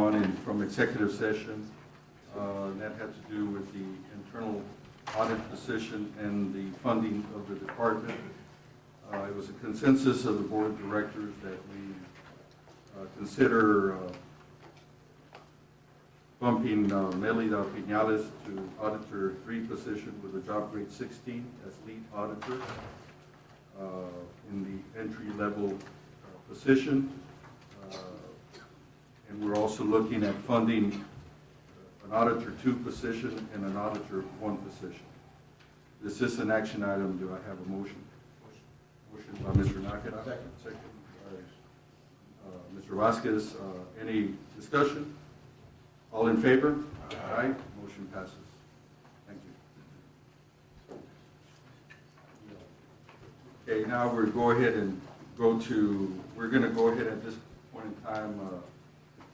on in from executive session. That had to do with the internal audit position and the funding of the department. It was a consensus of the board of directors that we consider bumping Melida Pinales to auditor 3 position with a job grade 16 as lead auditor in the entry level position. And we're also looking at funding an auditor 2 position and an auditor 1 position. This is an action item. Do I have a motion? Motion by Mr. Nakata. Second by Mr. Vasquez. Any discussion? All in favor? Aye. Motion passes. Thank you. Okay, now we're going to go ahead at this point in time,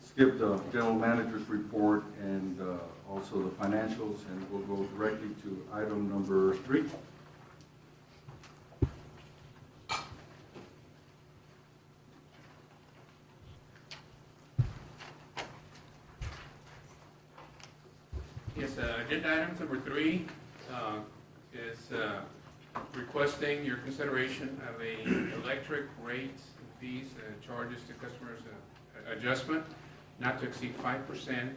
skip the general manager's report and also the financials, and we'll go directly to item number 3. Yes, agenda item number 3 is requesting your consideration of a electric rates and fees and charges to customers adjustment not to exceed 5%,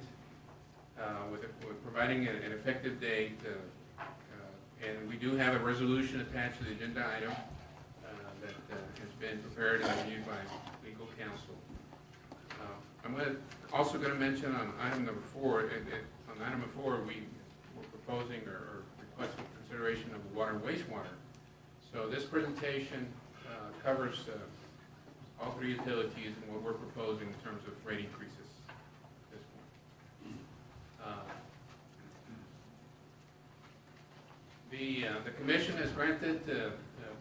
with providing an effective date. And we do have a resolution attached to the agenda item that has been prepared and reviewed by legal counsel. I'm also going to mention on item number 4. On item number 4, we were proposing or requesting consideration of water and wastewater. So this presentation covers all 3 utilities and what we're proposing in terms of rate increases at this point. The commission has granted the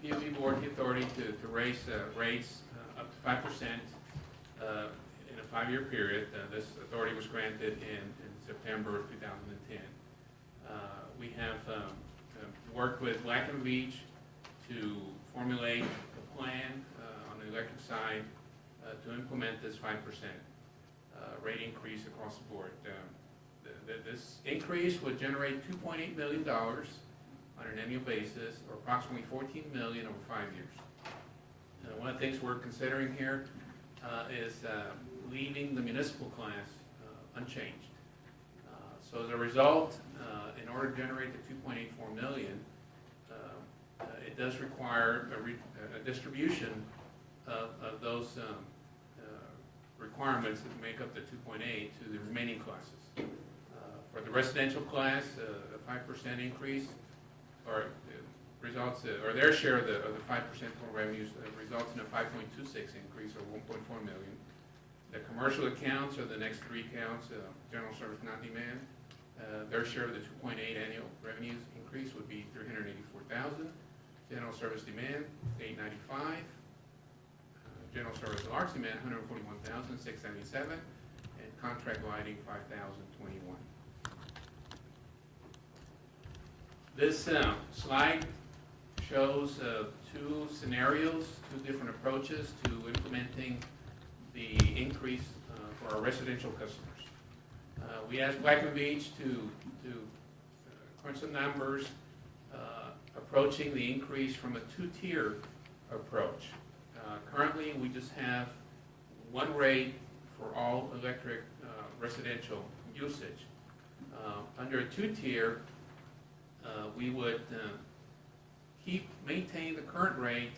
PUB board the authority to raise rates up to 5% in a 5-year period. This authority was granted in September of 2010. We have worked with Black & Veatch to formulate a plan on the electric side to implement this 5% rate increase across the board. This increase would generate $2.8 million on an annual basis, or approximately $14 million over 5 years. One of the things we're considering here is leaving the municipal class unchanged. So as a result, in order to generate the $2.84 million, it does require a distribution of those requirements that make up the 2.8 to the remaining classes. For the residential class, a 5% increase results, or their share of the 5% total revenues results in a 5.26 increase, or $1.4 million. The commercial accounts, or the next 3 accounts, general service non-demand, their share of the 2.8 annual revenues increase would be $384,000. General service demand, $895. General service large demand, $141,677, and contract lighting, $5,021. This slide shows 2 scenarios, 2 different approaches to implementing the increase for our residential customers. We asked Black & Veatch to crunch some numbers approaching the increase from a 2-tier approach. Currently, we just have 1 rate for all electric residential usage. Under a 2-tier, we would maintain the current rate,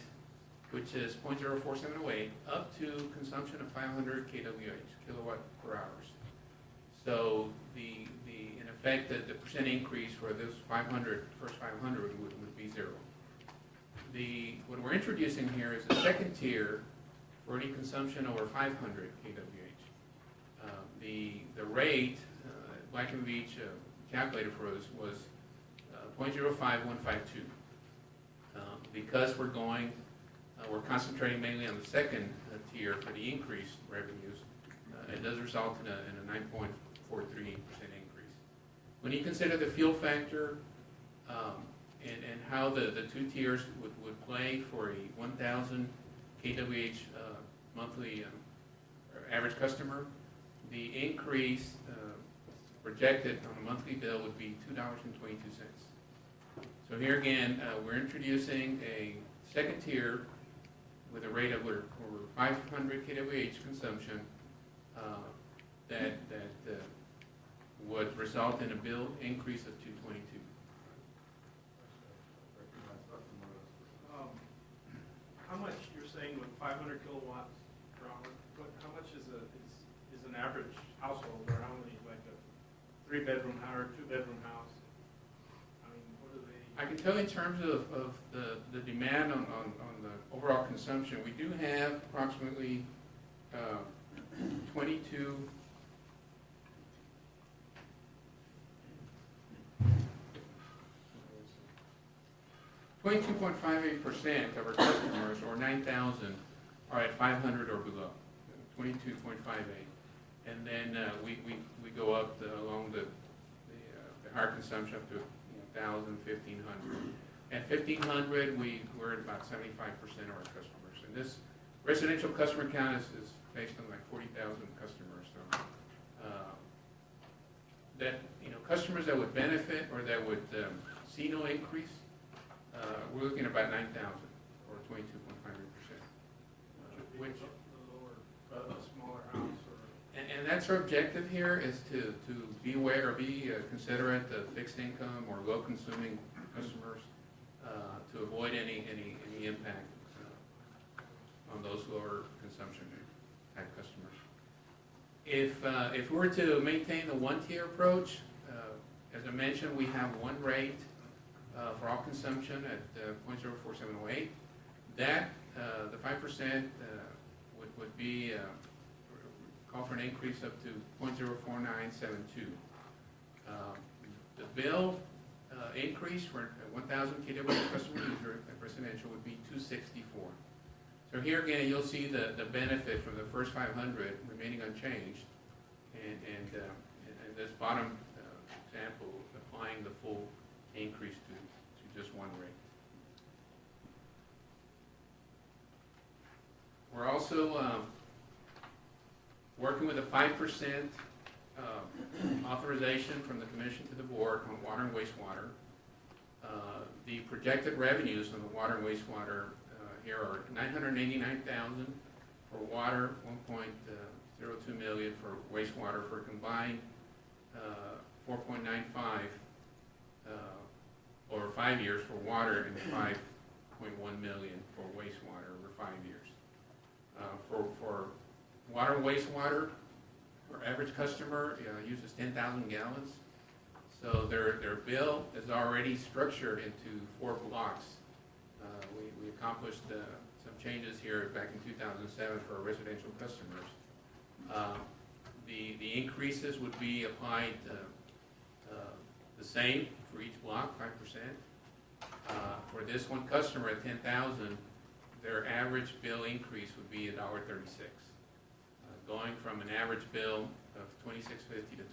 which is 0.04708, up to consumption of 500 kWh, kilowatt per hours. So in effect, the percent increase for this first 500 would be 0. What we're introducing here is a 2nd tier for any consumption over 500 kWh. The rate Black & Veatch calculated for us was 0.05152. Because we're concentrating mainly on the 2nd tier for the increased revenues, it does result in a 9.43% increase. When you consider the fuel factor and how the 2 tiers would play for a 1,000 kWh monthly average customer, the increase projected on a monthly bill would be $2.22. So here again, we're introducing a second tier with a rate of over 500 kWh consumption that would result in a bill increase of $2.22. How much, you're saying with 500 kilowatts per hour, how much is an average household, or how many, like a 3-bedroom house or 2-bedroom house? I mean, what are they? I can tell you in terms of the demand on the overall consumption, we do have approximately 22.58% of our customers, or 9,000, are at 500 or below, 22.58. And then we go up along the higher consumption up to 1,000, 1,500. At 1,500, we're at about 75% of our customers. And this residential customer count is based on like 40,000 customers. So that, customers that would benefit or that would see no increase, we're looking at about 9,000 or 22.58%. Which the lower, a smaller house, or? And that's our objective here, is to be aware or be considerate of fixed income or low consuming customers, to avoid any impact on those lower consumption type customers. If we were to maintain the one-tier approach, as I mentioned, we have one rate for all consumption at 0.04708. That, the 5% would be call for an increase up to 0.04972. The bill increase for 1,000 kWh customer user at residential would be $2.64. So here again, you'll see the benefit from the first 500 remaining unchanged, and this bottom example applying the full increase to just one rate. We're also working with a 5% authorization from the Commission to the Board on water and wastewater. The projected revenues on the water and wastewater here are $989,000 for water, $1.02 million for wastewater, for a combined $4.95 over 5 years for water and $5.1 million for wastewater over 5 years. For water and wastewater, our average customer uses 10,000 gallons. So their bill is already structured into 4 blocks. We accomplished some changes here back in 2007 for our residential customers. The increases would be applied the same for each block, 5%. For this one customer at 10,000, their average bill increase would be $1.36, going from an average bill of $26.50 to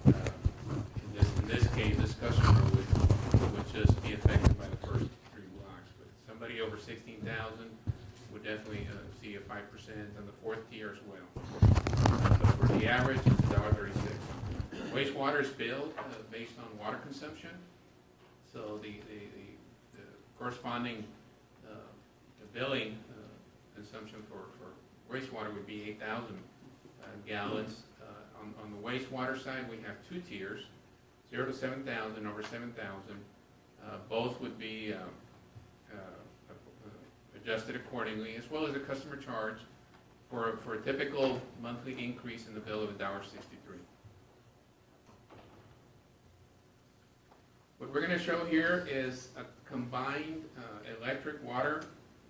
$27.86. In this case, this customer would just be affected by the first 3 blocks, but somebody over 16,000 would definitely see a 5% on the 4th tier as well. But for the average, it's $1.36. Wastewater is billed based on water consumption, so the corresponding billing consumption for wastewater would be 8,000 gallons. On the wastewater side, we have 2 tiers, 0 to 7,000, over 7,000. Both would be adjusted accordingly, as well as a customer charge for a typical monthly increase in the bill of $1.63. What we're going to show here is a combined electric, water,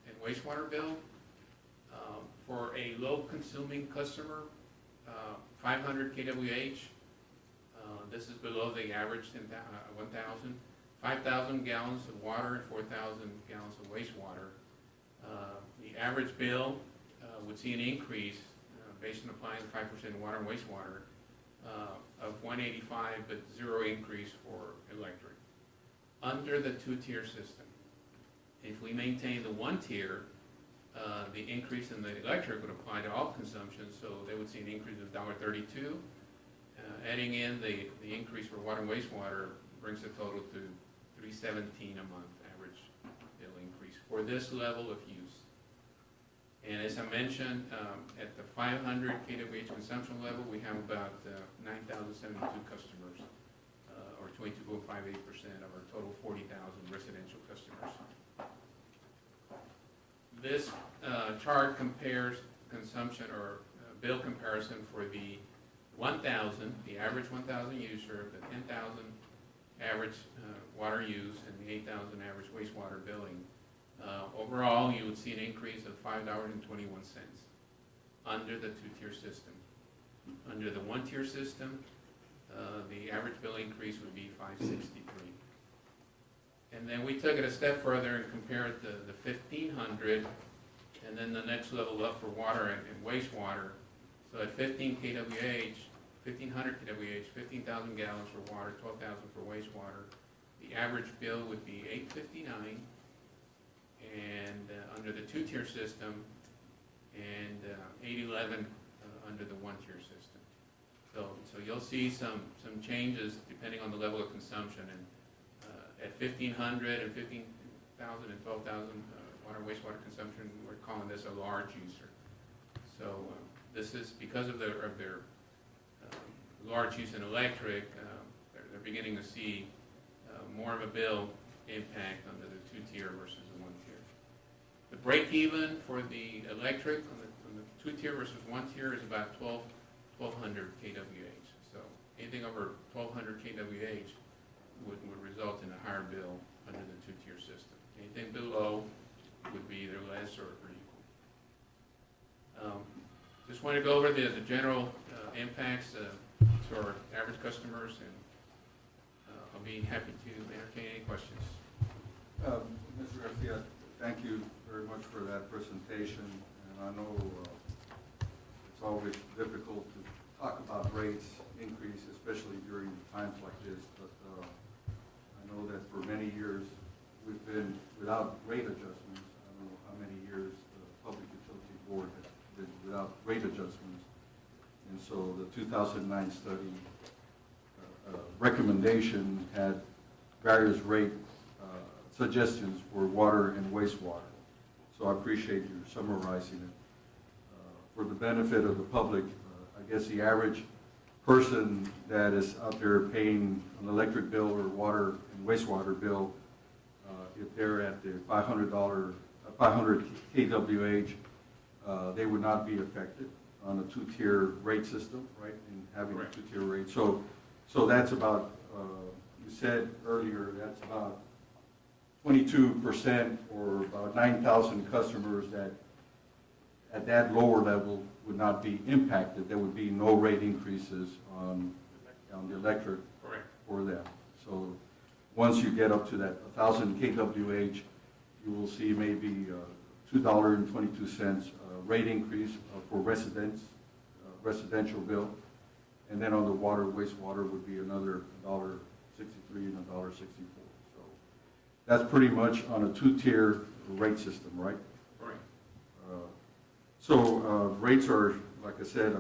and wastewater bill for a low-consuming customer, 500 kWh. This is below the average 1,000. 5,000 gallons of water and 4,000 gallons of wastewater. The average bill would see an increase based on applying the 5% water and wastewater of $185, but 0 increase for electric. Under the 2-tier system. If we maintain the 1 tier, the increase in the electric would apply to all consumption, so they would see an increase of $1.32. Adding in the increase for water and wastewater brings the total to $3.17 a month average bill increase for this level of use. And as I mentioned, at the 500 kWh consumption level, we have about 9,072 customers, or 22.58% of our total 40,000 residential customers. This chart compares consumption or bill comparison for the 1,000, the average 1,000 user, the 10,000 average water use, and the 8,000 average wastewater billing. Overall, you would see an increase of $5.21 under the two-tier system. Under the one-tier system, the average bill increase would be $5.63. And then we took it a step further and compared the 1,500 and then the next level up for water and wastewater. So at 1,500 kWh, 15,000 gallons for water, 12,000 for wastewater, the average bill would be $8.59. And under the two-tier system, and $8.11 under the one-tier system. So you'll see some changes depending on the level of consumption. And at 1,500 and 15,000 and 12,000 water and wastewater consumption, we're calling this a large user. So this is because of their large use in electric, they're beginning to see more of a bill impact under the two-tier versus the one-tier. The break-even for the electric on the two-tier versus one-tier is about 1,200 kWh. So anything over 1,200 kWh would result in a higher bill under the two-tier system. Anything below would be either less or equal. Just want to go over the general impacts to our average customers, and I'll be happy to entertain any questions. Mr. Garcia, thank you very much for that presentation. And I know it's always difficult to talk about rates increase, especially during times like this. But I know that for many years we've been without rate adjustments. I don't know how many years the Public Utility Board has been without rate adjustments. And so the 2009 study recommendation had various rate suggestions for water and wastewater. So I appreciate you summarizing it. For the benefit of the public, I guess the average person that is out there paying an electric bill or water and wastewater bill, if they're at the 500 kWh, they would not be affected on a two-tier rate system, right? In having a two-tier rate. So that's about, you said earlier, that's about 22% or about 9,000 customers that at that lower level would not be impacted. There would be no rate increases on the electric for them. So once you get up to that 1,000 kWh, you will see maybe $2.22 rate increase for residential bill. And then on the water, wastewater would be another $1.63 and $1.64. So that's pretty much on a two-tier rate system, right? Right. So rates are, like I said,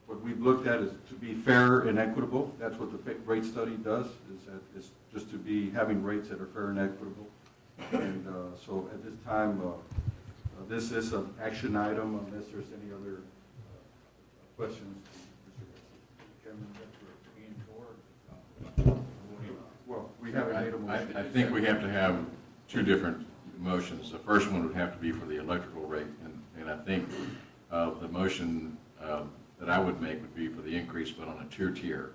what we've looked at is to be fair and equitable. That's what the rate study does, is that it's just to be having rates that are fair and equitable. And so at this time, this is an action item unless there's any other questions. Well, we haven't made a motion. I think we have to have two different motions. The first one would have to be for the electrical rate, and I think the motion that I would make would be for the increase, but on a tier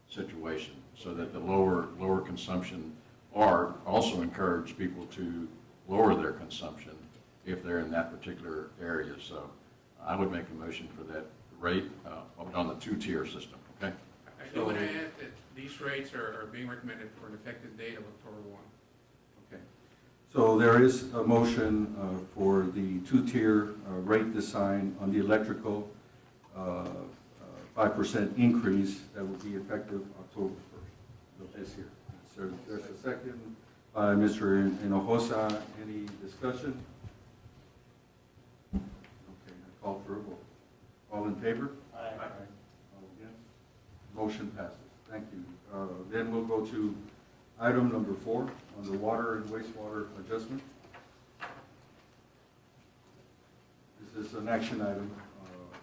situation, so that the lower consumption, or also encourage people to lower their consumption if they're in that particular area. So I would make a motion for that rate on the two-tier system, okay? I do want to add that these rates are being recommended for an effective date of October 1. Okay. So there is a motion for the two-tier rate design on the electrical, 5% increase that will be effective October 1st of this year. So there's a second by Mr. Hinojosa. Any discussion? call for a vote. All in favor? Aye. All against? Motion passes. Thank you. Then we'll go to item number 4 on the water and wastewater adjustment. This is an action item,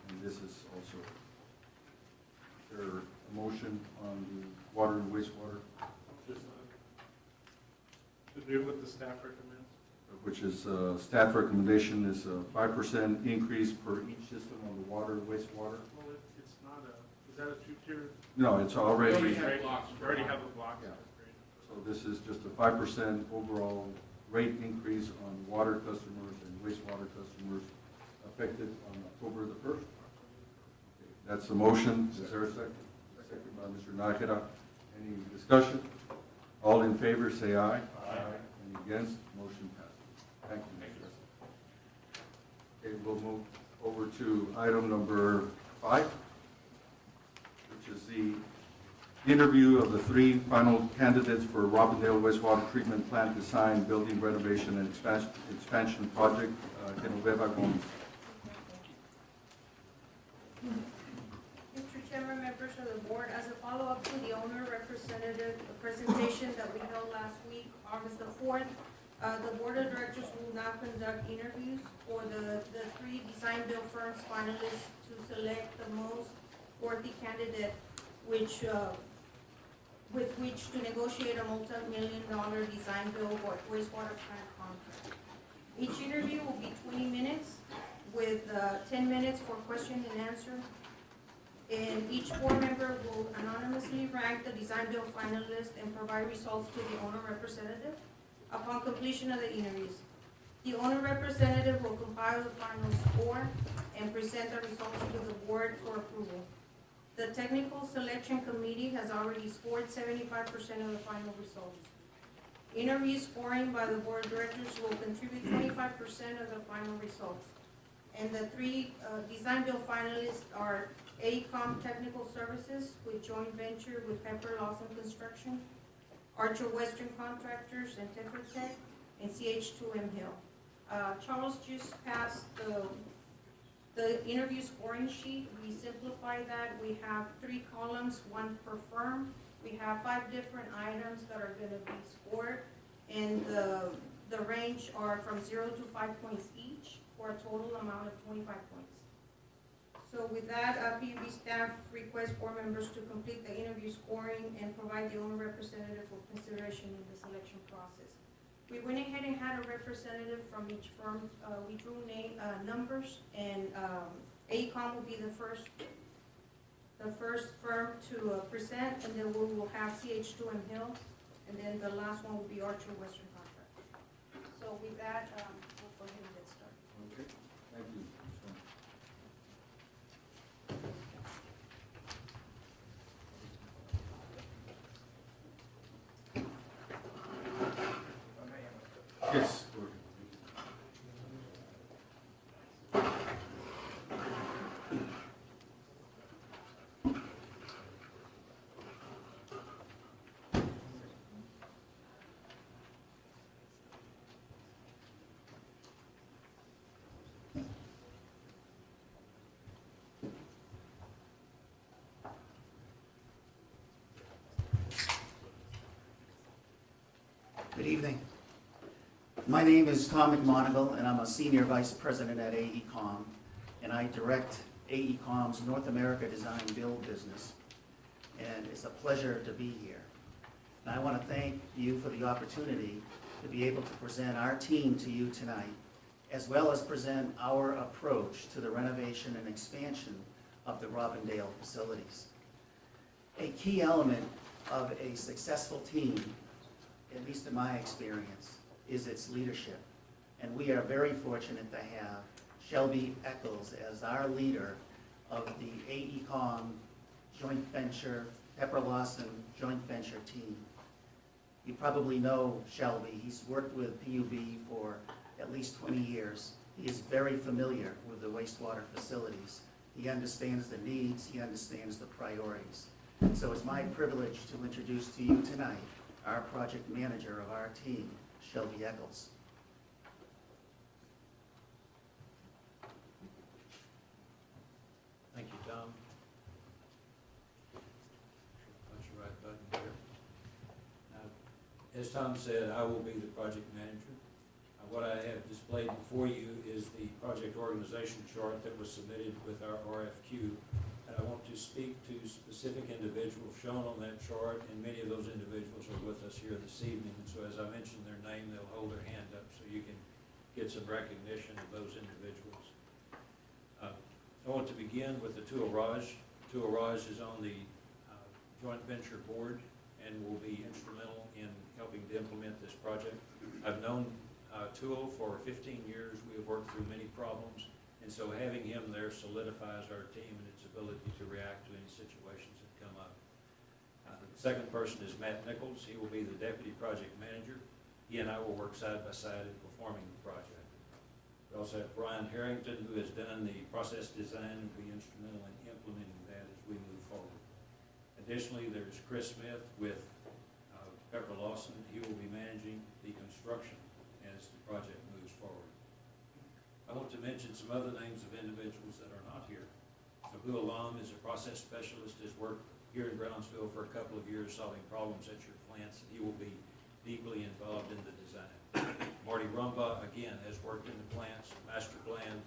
and this is also, is there a motion on the water and wastewater, To do what the staff recommends. which is, staff recommendation is a 5% increase per each system on the water and wastewater? Well, it's not a, is that a two-tier? No, it's We already, already have blocks. You already have the blocks. Yeah. That's great. so this is just a 5% overall rate increase on water customers and wastewater customers effective on October the 1st. Okay, that's the motion. Is there a second? Second by Mr. Nakira. Any discussion? All in favor, say aye. Any against? Motion passes. Thank you, Mr. President. Okay, we'll move over to item number 5, which is the interview of the 3 final candidates for Robindale wastewater treatment plant design, building renovation, and expansion project. Genoveva Gomez. Mr. Chairman, members of the board, as a follow-up to the owner representative presentation that we held last week, August the 4th, the board of directors will now conduct interviews for the 3 design build firms finalists to select the most worthy candidate, with which to negotiate a multi-million-dollar design build or wastewater plant contract. Each interview will be 20 minutes with 10 minutes for question and answer. And each board member will anonymously rank the design build finalists and provide results to the owner representative upon completion of the interviews. The owner representative will compile the final score and present the results to the board for approval. The technical selection committee has already scored 75% of the final results. Interview scoring by the board of directors will contribute 25% of the final results. And the 3 design build finalists are AECOM Technical Services with joint venture with Pepper Lawson Construction, Archer Western Contractors and Tetra Tech, and CH2M Hill. Charles just passed the interview scoring sheet. We simplified that. We have 3 columns, 1 per firm. We have 5 different items that are gonna be scored, and the range are from 0 to 5 points each, for a total amount of 25 points. So with that, PUB staff requests board members to complete the interview scoring and provide the owner representative for consideration in the selection process. We went ahead and had a representative from each firm. We drew numbers, and AECOM will be the first firm to present, and then we will have CH2M Hill, and then the last one will be Archer Western Contractors. So with that, we'll go ahead and get started. Okay, thank you. Yes. go ahead. Good evening. My name is Tom McMonigal, and I'm a Senior Vice President at AECOM, and I direct AECOM's North America Design Build business, and it's a pleasure to be here. And I want to thank you for the opportunity to be able to present our team to you tonight, as well as present our approach to the renovation and expansion of the Robindale facilities. A key element of a successful team, at least in my experience, is its leadership. And we are very fortunate to have Shelby Eccles as our leader of the AECOM joint venture, Pepper Lawson joint venture team. You probably know Shelby. He's worked with PUB for at least 20 years. He is very familiar with the wastewater facilities. He understands the needs, he understands the priorities. So it's my privilege to introduce to you tonight our project manager of our team, Shelby Eccles. As Tom said, I will be the project manager. What I have displayed before you is the project organization chart that was submitted with our RFQ. And I want to speak to specific individuals shown on that chart, and many of those individuals are with us here this evening. And so as I mention their name, they'll hold their hand up so you can get some recognition of those individuals. I want to begin with the Atul Raj. Atul Raj is on the joint venture board and will be instrumental in helping to implement this project. I've known Atul for 15 years. We have worked through many problems, and so having him there solidifies our team and its ability to react to any situations that come up. The second person is Matt Nichols. He will be the deputy project manager. He and I will work side by side in performing the project. We also have Brian Harrington, who has done the process design and will be instrumental in implementing that as we move forward. Additionally, there's Chris Smith with Pepper Lawson. He will be managing the construction as the project moves forward. I want to mention some other names of individuals that are not here. Abu Alam is a process specialist, has worked here in Brownsville for a couple of years solving problems at your plants, and he will be deeply involved in the design. Marty Rumbaugh, again, has worked in the plants, master plan,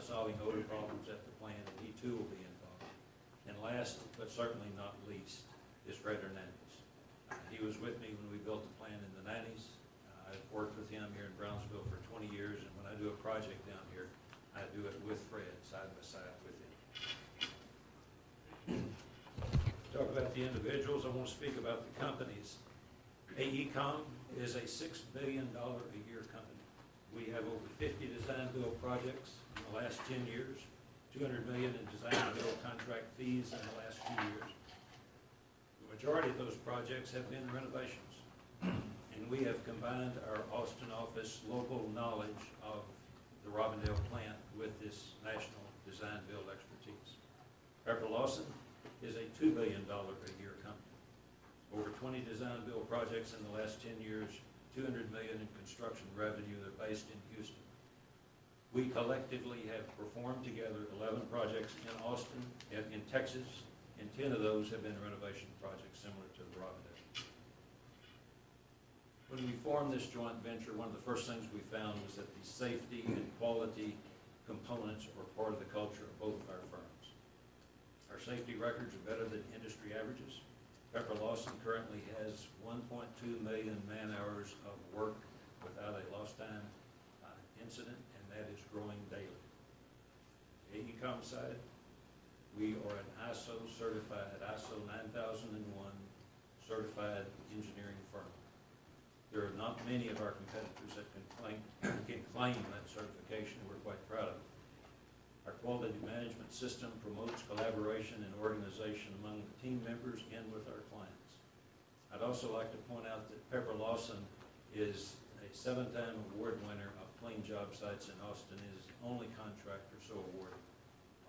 solving odor problems at the plant, and he too will be involved. And last, but certainly not least, is Fred Hernandez. He was with me when we built the plant in the 90s. I've worked with him here in Brownsville for 20 years, and when I do a project down here, I do it with Fred, side by side with him. Talk about the individuals, I want to speak about the companies. AECOM is a $6 billion a year company. We have over 50 design build projects in the last 10 years, $200 million in design build contract fees in the last few years. The majority of those projects have been renovations. And we have combined our Austin office local knowledge of the Robindale plant with this national design build expertise. Pepper Lawson is a $2 billion a year company. Over 20 design build projects in the last 10 years, $200 million in construction revenue. They're based in Houston. We collectively have performed together 11 projects in Austin, in Texas, and 10 of those have been renovation projects similar to the Robindale. When we formed this joint venture, one of the first things we found was that the safety and quality components were part of the culture of both of our firms. Our safety records are better than industry averages. Pepper Lawson currently has 1.2 million man-hours of work without a lost time incident, and that is growing daily. The AECOM side, we are an ISO certified, ISO 9001 certified engineering firm. There are not many of our competitors that can claim that certification, and we're quite proud of it. Our quality management system promotes collaboration and organization among the team members and with our clients. I'd also like to point out that Pepper Lawson is a 7-time award winner of clean job sites in Austin. It is the only contractor so awarded.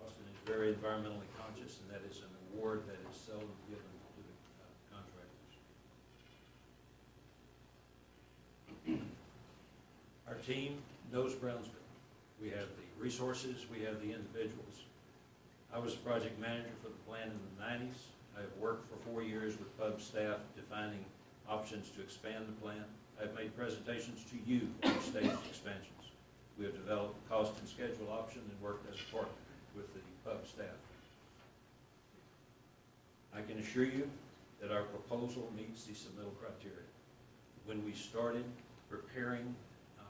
Austin is very environmentally conscious, and that is an award that is seldom given to the contractors. Our team knows Brownsville. We have the resources, we have the individuals. I was the project manager for the plant in the 90s. I have worked for 4 years with pub staff defining options to expand the plant. I've made presentations to you on staged expansions. We have developed cost and schedule option and worked as a partner with the pub staff. I can assure you that our proposal meets the submittal criteria. When we started preparing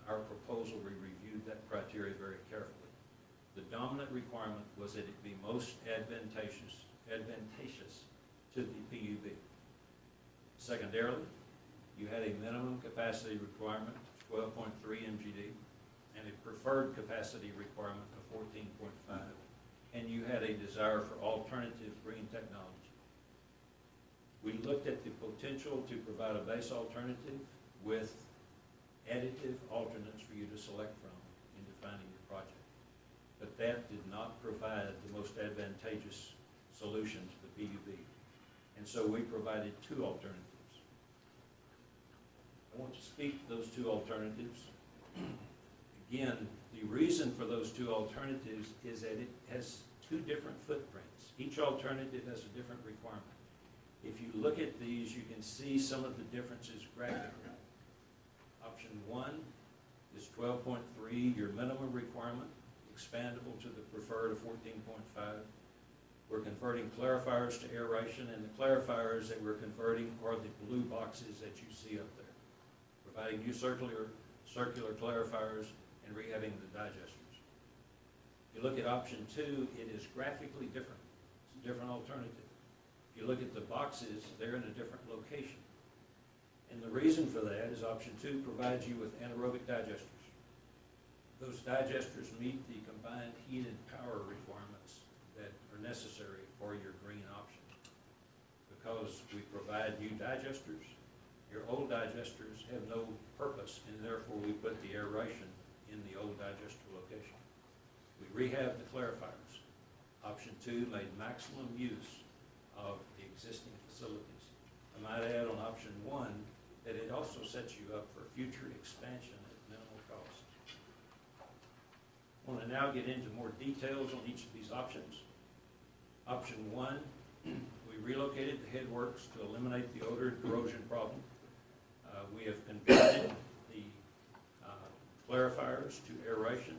our proposal, we reviewed that criteria very carefully. The dominant requirement was that it be most advantageous to the PUB. Secondarily, you had a minimum capacity requirement of 12.3 MGD and a preferred capacity requirement of 14.5, and you had a desire for alternative green technology. We looked at the potential to provide a base alternative with additive alternates for you to select from in defining your project. But that did not provide the most advantageous solution to the PUB. And so we provided 2 alternatives. I want to speak to those 2 alternatives. Again, the reason for those 2 alternatives is that it has 2 different footprints. Each alternative has a different requirement. If you look at these, you can see some of the differences graphically. Option 1 is 12.3, your minimum requirement, expandable to the preferred of 14.5. We're converting clarifiers to aeration, and the clarifiers that we're converting are the blue boxes that you see up there, providing new circular clarifiers and rehabbing the digesters. If you look at option 2, it is graphically different. It's a different alternative. If you look at the boxes, they're in a different location. And the reason for that is option 2 provides you with anaerobic digesters. Those digesters meet the combined heat and power requirements that are necessary for your green option. Because we provide new digesters, your old digesters have no purpose, and therefore we put the aeration in the old digester location. We rehab the clarifiers. Option 2 made maximum use of the existing facilities. I might add on option 1 that it also sets you up for future expansion at minimal cost. I want to now get into more details on each of these options. Option 1, we relocated the headworks to eliminate the odor and corrosion problem. We have converted the clarifiers to aeration.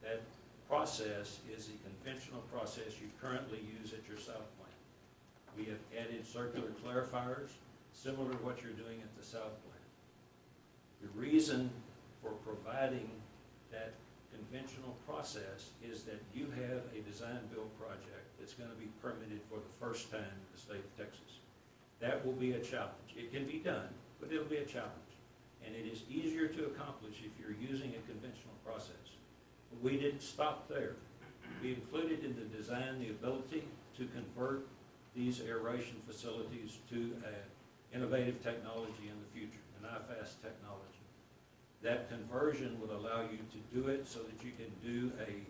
That process is the conventional process you currently use at your south plant. We have added circular clarifiers, similar to what you're doing at the south plant. The reason for providing that conventional process is that you have a design-build project that's going to be permitted for the first time in the state of Texas. That will be a challenge. It can be done, but it'll be a challenge. And it is easier to accomplish if you're using a conventional process. But we didn't stop there. We included in the design the ability to convert these aeration facilities to an innovative technology in the future, an IFAS technology. That conversion would allow you to do it so that you can do a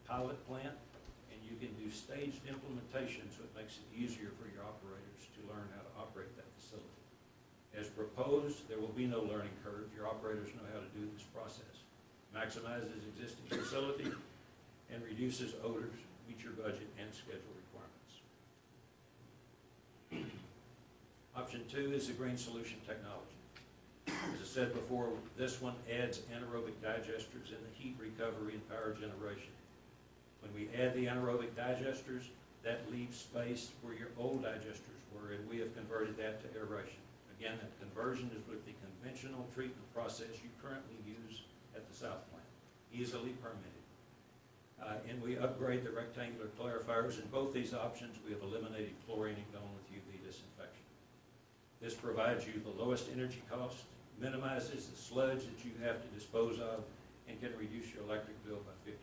pilot plant and you can do staged implementation, so it makes it easier for your operators to learn how to operate that facility. As proposed, there will be no learning curve. Your operators know how to do this process. Maximizes existing facility and reduces odors, meet your budget and schedule requirements. Option 2 is the green solution technology. As I said before, this one adds anaerobic digesters in the heat recovery and power generation. When we add the anaerobic digesters, that leaves space where your old digesters were, and we have converted that to aeration. Again, that conversion is with the conventional treatment process you currently use at the south plant, easily permitted. And we upgrade the rectangular clarifiers. In both these options, we have eliminated chlorine and gone with UV disinfection. This provides you the lowest energy cost, minimizes the sludge that you have to dispose of, and can reduce your electric bill by 50%.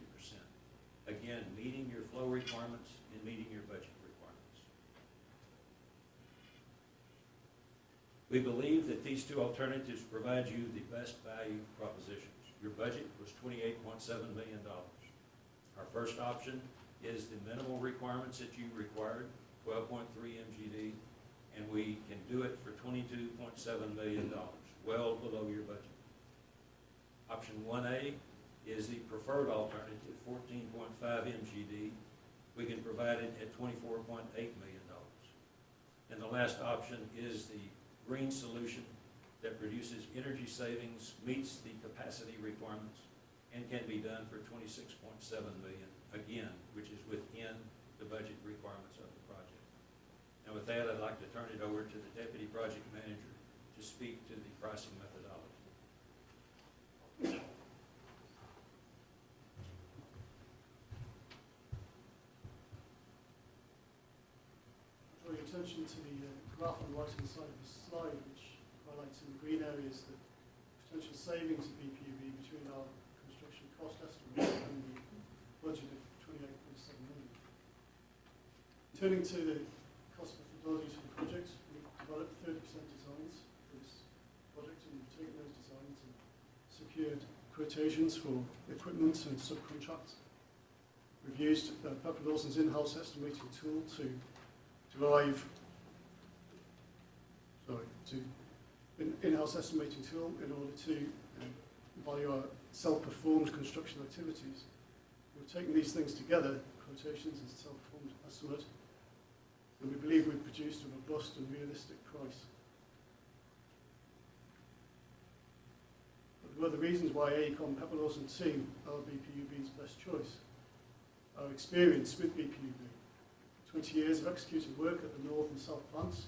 Again, meeting your flow requirements and meeting your budget requirements. We believe that these two alternatives provide you the best value propositions. Your budget was $28.7 million. Our first option is the minimal requirements that you required, 12.3 MGD, and we can do it for $22.7 million, well below your budget. Option 1A is the preferred alternative, 14.5 MGD. We can provide it at $24.8 million. And the last option is the green solution that produces energy savings, meets the capacity requirements, and can be done for $26.7 million, again, which is within the budget requirements of the project. And with that, I'd like to turn it over to the Deputy Project Manager to speak to the pricing methodology. Draw your attention to the graph on the right-hand side of the slide, which highlights in the green areas the potential savings of BPUB between our construction cost estimates and the budget of $28.7 million. Turning to the cost methodologies for the project, we've developed 30% designs for this project, and we've taken those designs and secured quotations for equipment and subcontracts. We've used Pepper Lawson's in-house estimating tool to in-house estimating tool in order to value our self-performed construction activities. We've taken these things together, quotations and self-performed estimate, and we believe we've produced a robust and realistic price. But there are other reasons why AECOM Pepper Lawson team are BPUB's best choice. Our experience with BPUB, 20 years of executing work at the North and South plants,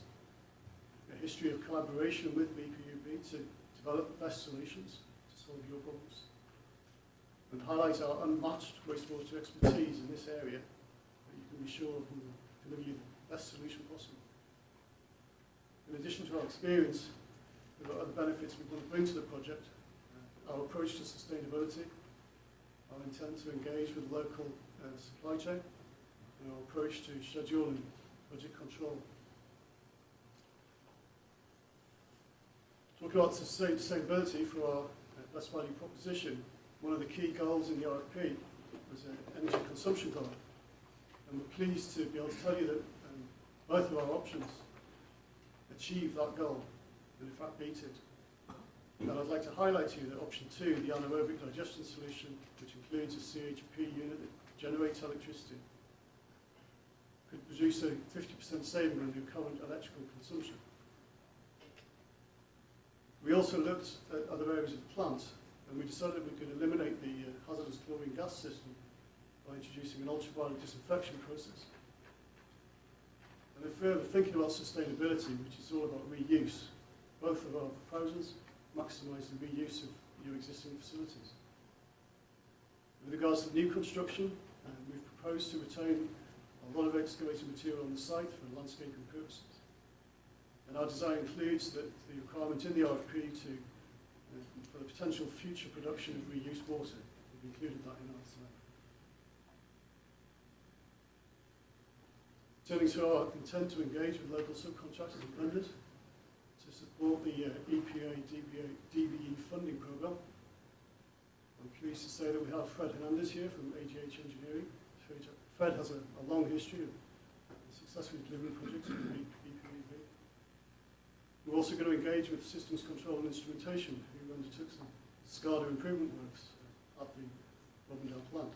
a history of collaboration with BPUB to develop the best solutions to solve your problems, and highlight our unmatched wastewater expertise in this area that you can be sure will deliver you the best solution possible. In addition to our experience, there are other benefits we want to bring to the project. Our approach to sustainability, our intent to engage with local supply chain, and our approach to schedule and budget control. Talking about sustainability for our best value proposition, one of the key goals in the RFP was an energy consumption goal. And we're pleased to be able to tell you that both of our options achieve that goal, and in fact beat it. And I'd like to highlight to you that option 2, the anaerobic digestion solution, which includes a CHP unit that generates electricity, could produce a 50% saving on your current electrical consumption. We also looked at other areas of the plant, and we decided we could eliminate the hazardous chlorine gas system by introducing an ultraviolet disinfection process. And if we're thinking about sustainability, which is all about reuse, both of our proposals maximise the reuse of your existing facilities. With regards to new construction, we've proposed to retain a lot of excavated material on the site for landscaping purposes. And our design includes that the requirement in the RFP for the potential future production of reused water. We've included that in our design. Turning to our intent to engage with local subcontractors and vendors to support the EPA DBE funding programme. I'm pleased to say that we have Fred Hernandez here from AGH Engineering. Fred has a long history of successfully delivering projects with BPUB. We're also going to engage with Systems Control and Instrumentation, who undertook some SCADA improvement works at the Robindale plant.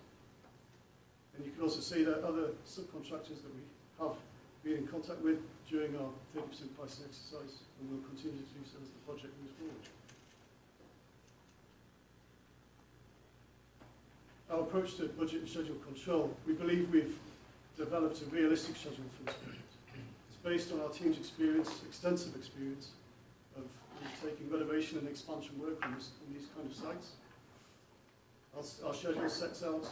And you can also see that other subcontractors that we have been in contact with during our 30% pricing exercise, and we'll continue to do so as the project moves forward. Our approach to budget and schedule control, we believe we've developed a realistic schedule for this project. It's based on our team's experience, extensive experience, of taking renovation and expansion work on these kind of sites. Our schedule sets out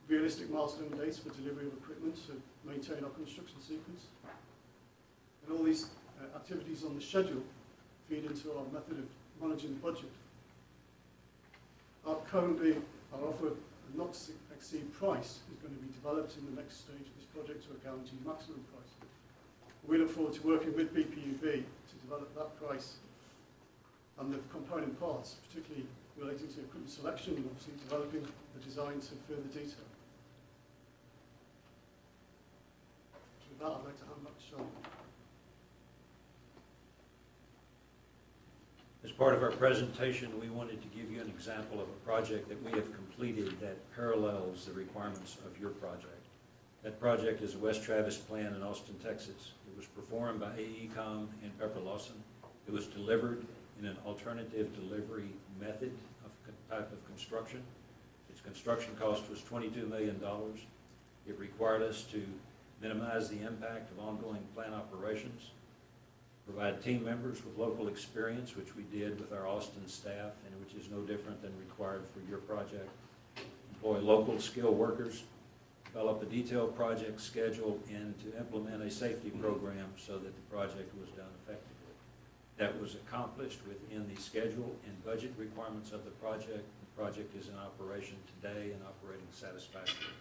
realistic milestone dates for delivery of equipment to maintain our construction sequence. And all these activities on the schedule feed into our method of managing the budget. Currently, our offer not to exceed price is going to be developed in the next stage of this project to a guaranteed maximum price. We look forward to working with BPUB to develop that price and the component parts, particularly relating to equipment selection and obviously developing the design to further detail. With that, I'd like to hand back to Sean. As part of our presentation, we wanted to give you an example of a project that we have completed that parallels the requirements of your project. That project is a West Travis plan in Austin, Texas. It was performed by AECOM and Pepper Lawson. It was delivered in an alternative delivery method of type of construction. Its construction cost was $22 million. It required us to minimize the impact of ongoing plant operations, provide team members with local experience, which we did with our Austin staff, and which is no different than required for your project. Employ local skilled workers, develop a detailed project schedule, and to implement a safety program so that the project was done effectively. That was accomplished within the schedule and budget requirements of the project. The project is in operation today and operating satisfactorily.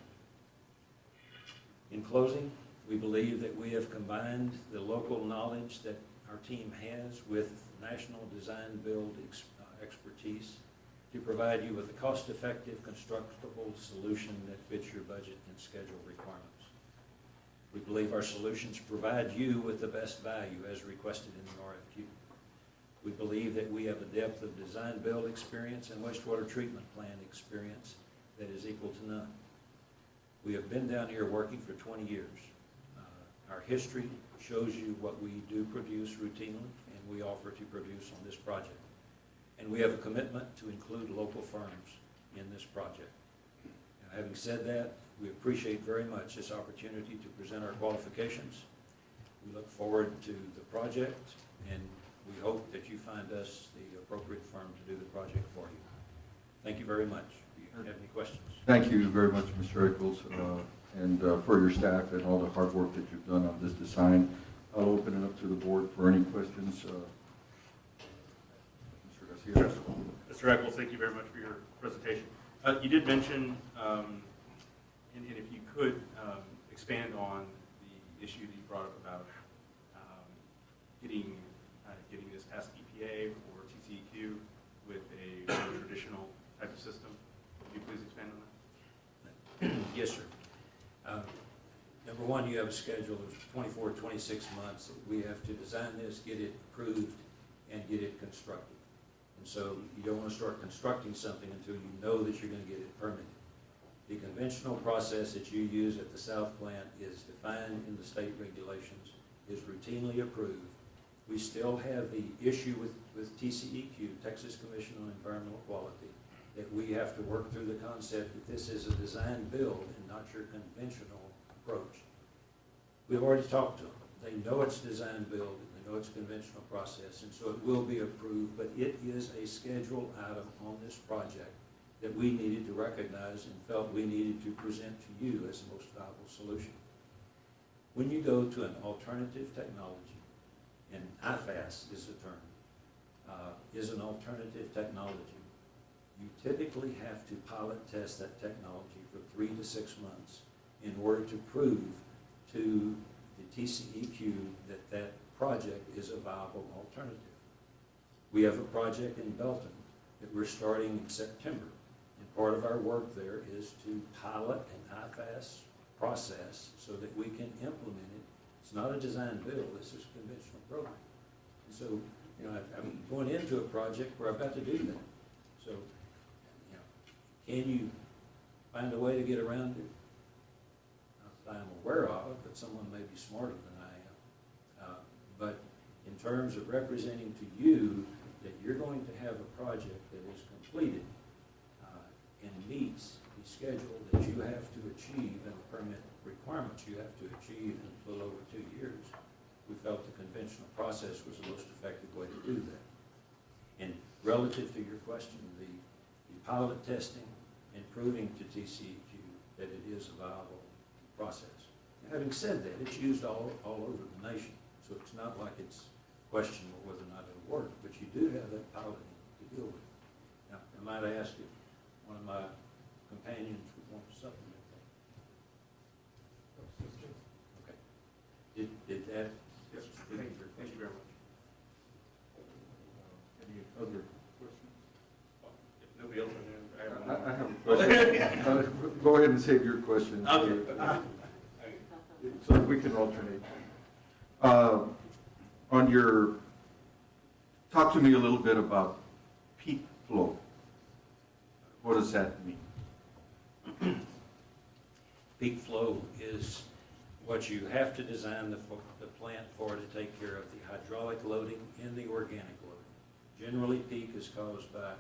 In closing, we believe that we have combined the local knowledge that our team has with national design build expertise to provide you with a cost-effective, constructible solution that fits your budget and schedule requirements. We believe our solutions provide you with the best value as requested in the RFQ. We believe that we have a depth of design build experience and wastewater treatment plant experience that is equal to none. We have been down here working for 20 years. Our history shows you what we do produce routinely, and we offer to produce on this project. And we have a commitment to include local firms in this project. Now, having said that, we appreciate very much this opportunity to present our qualifications. We look forward to the project, and we hope that you find us the appropriate firm to do the project for you. Thank you very much. Do you have any questions? Thank you very much, Mr. Eccles, and for your staff and all the hard work that you've done on this design. I'll open it up to the board for any questions. Mr. Garcia. Mr. Eccles, thank you very much for your presentation. You did mention, and if you could expand on the issue that you brought up about getting this past EPA or TCEQ with a more traditional type of system. Could you please expand on that? Yes, sir. Number one, you have a schedule of 24, 26 months. We have to design this, get it approved, and get it constructed. And so you don't want to start constructing something until you know that you're going to get it permitted. The conventional process that you use at the South Plant is defined in the state regulations, is routinely approved. We still have the issue with TCEQ, Texas Commission on Environmental Quality, that we have to work through the concept that this is a design build and not your conventional approach. We've already talked to them. They know it's design build, and they know it's a conventional process, and so it will be approved, but it is a schedule item on this project that we needed to recognize and felt we needed to present to you as the most viable solution. When you go to an alternative technology, and IFAS is the term, is an alternative technology, you typically have to pilot test that technology for 3 to 6 months in order to prove to the TCEQ that that project is a viable alternative. We have a project in Belton that we're starting in September, and part of our work there is to pilot an IFAS process so that we can implement it. It's not a design build, this is a conventional program. And so, you know, I'm going into a project where I've got to do that. So, you know, can you find a way to get around it? Not that I'm aware of, but someone may be smarter than I am. But in terms of representing to you that you're going to have a project that is completed and meets the schedule that you have to achieve and the permit requirements you have to achieve in a little over 2 years, we felt the conventional process was the most effective way to do that. And relative to your question, the pilot testing and proving to TCEQ that it is a viable process. And having said that, it's used all over the nation, so it's not like it's questionable whether or not it'll work, but you do have that piloting to deal with. Now, I might ask if one of my companions would want to supplement that. Okay. Did that? Yes, thank you very much. Any other questions? If nobody else, I have one. I have a question. Go ahead and save your question. Okay. So we can alternate. On your, talk to me a little bit about peak flow. What does that mean? Peak flow is what you have to design the plant for to take care of the hydraulic loading and the organic loading. Generally, peak is caused by,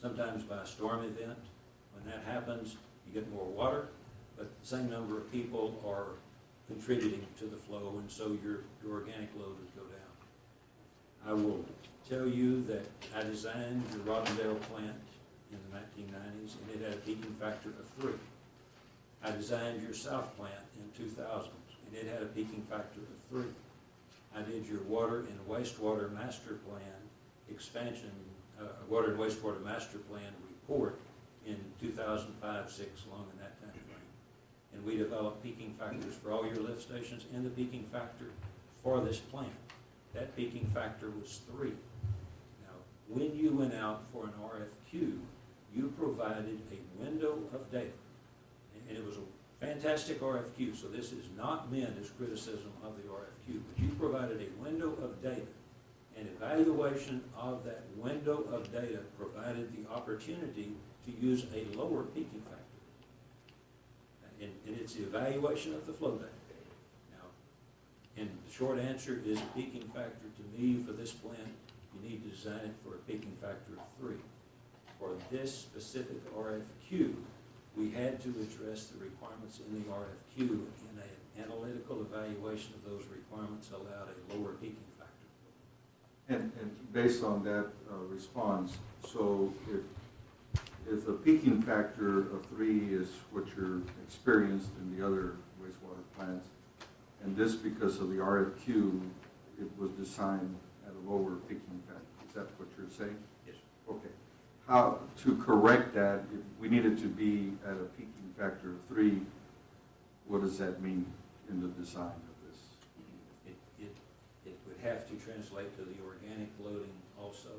sometimes by a storm event. When that happens, you get more water, but the same number of people are contributing to the flow, and so your organic load would go down. I will tell you that I designed the Rottendale plant in the 1990s, and it had a peaking factor of 3. I designed your South plant in 2000, and it had a peaking factor of 3. I did your water and wastewater master plan expansion, water and wastewater master plan report in 2005-06, along in that time frame. And we developed peaking factors for all your lift stations and the peaking factor for this plant. That peaking factor was 3. Now, when you went out for an RFQ, you provided a window of data. And it was a fantastic RFQ, so this is not meant as criticism of the RFQ, but you provided a window of data. And evaluation of that window of data provided the opportunity to use a lower peaking factor. And it's the evaluation of the flow data. Now, And the short answer is peaking factor to me for this plant, you need to design it for a peaking factor of 3. For this specific RFQ, we had to address the requirements in the RFQ, and an analytical evaluation of those requirements allowed a lower peaking factor. And based on that response, so if a peaking factor of 3 is what you're experienced in the other wastewater plants, and this, because of the RFQ, it was designed at a lower peaking factor, is that what you're saying? Yes. Okay. How, to correct that, if we needed to be at a peaking factor of 3, what does that mean in the design of this? It would have to translate to the organic loading also,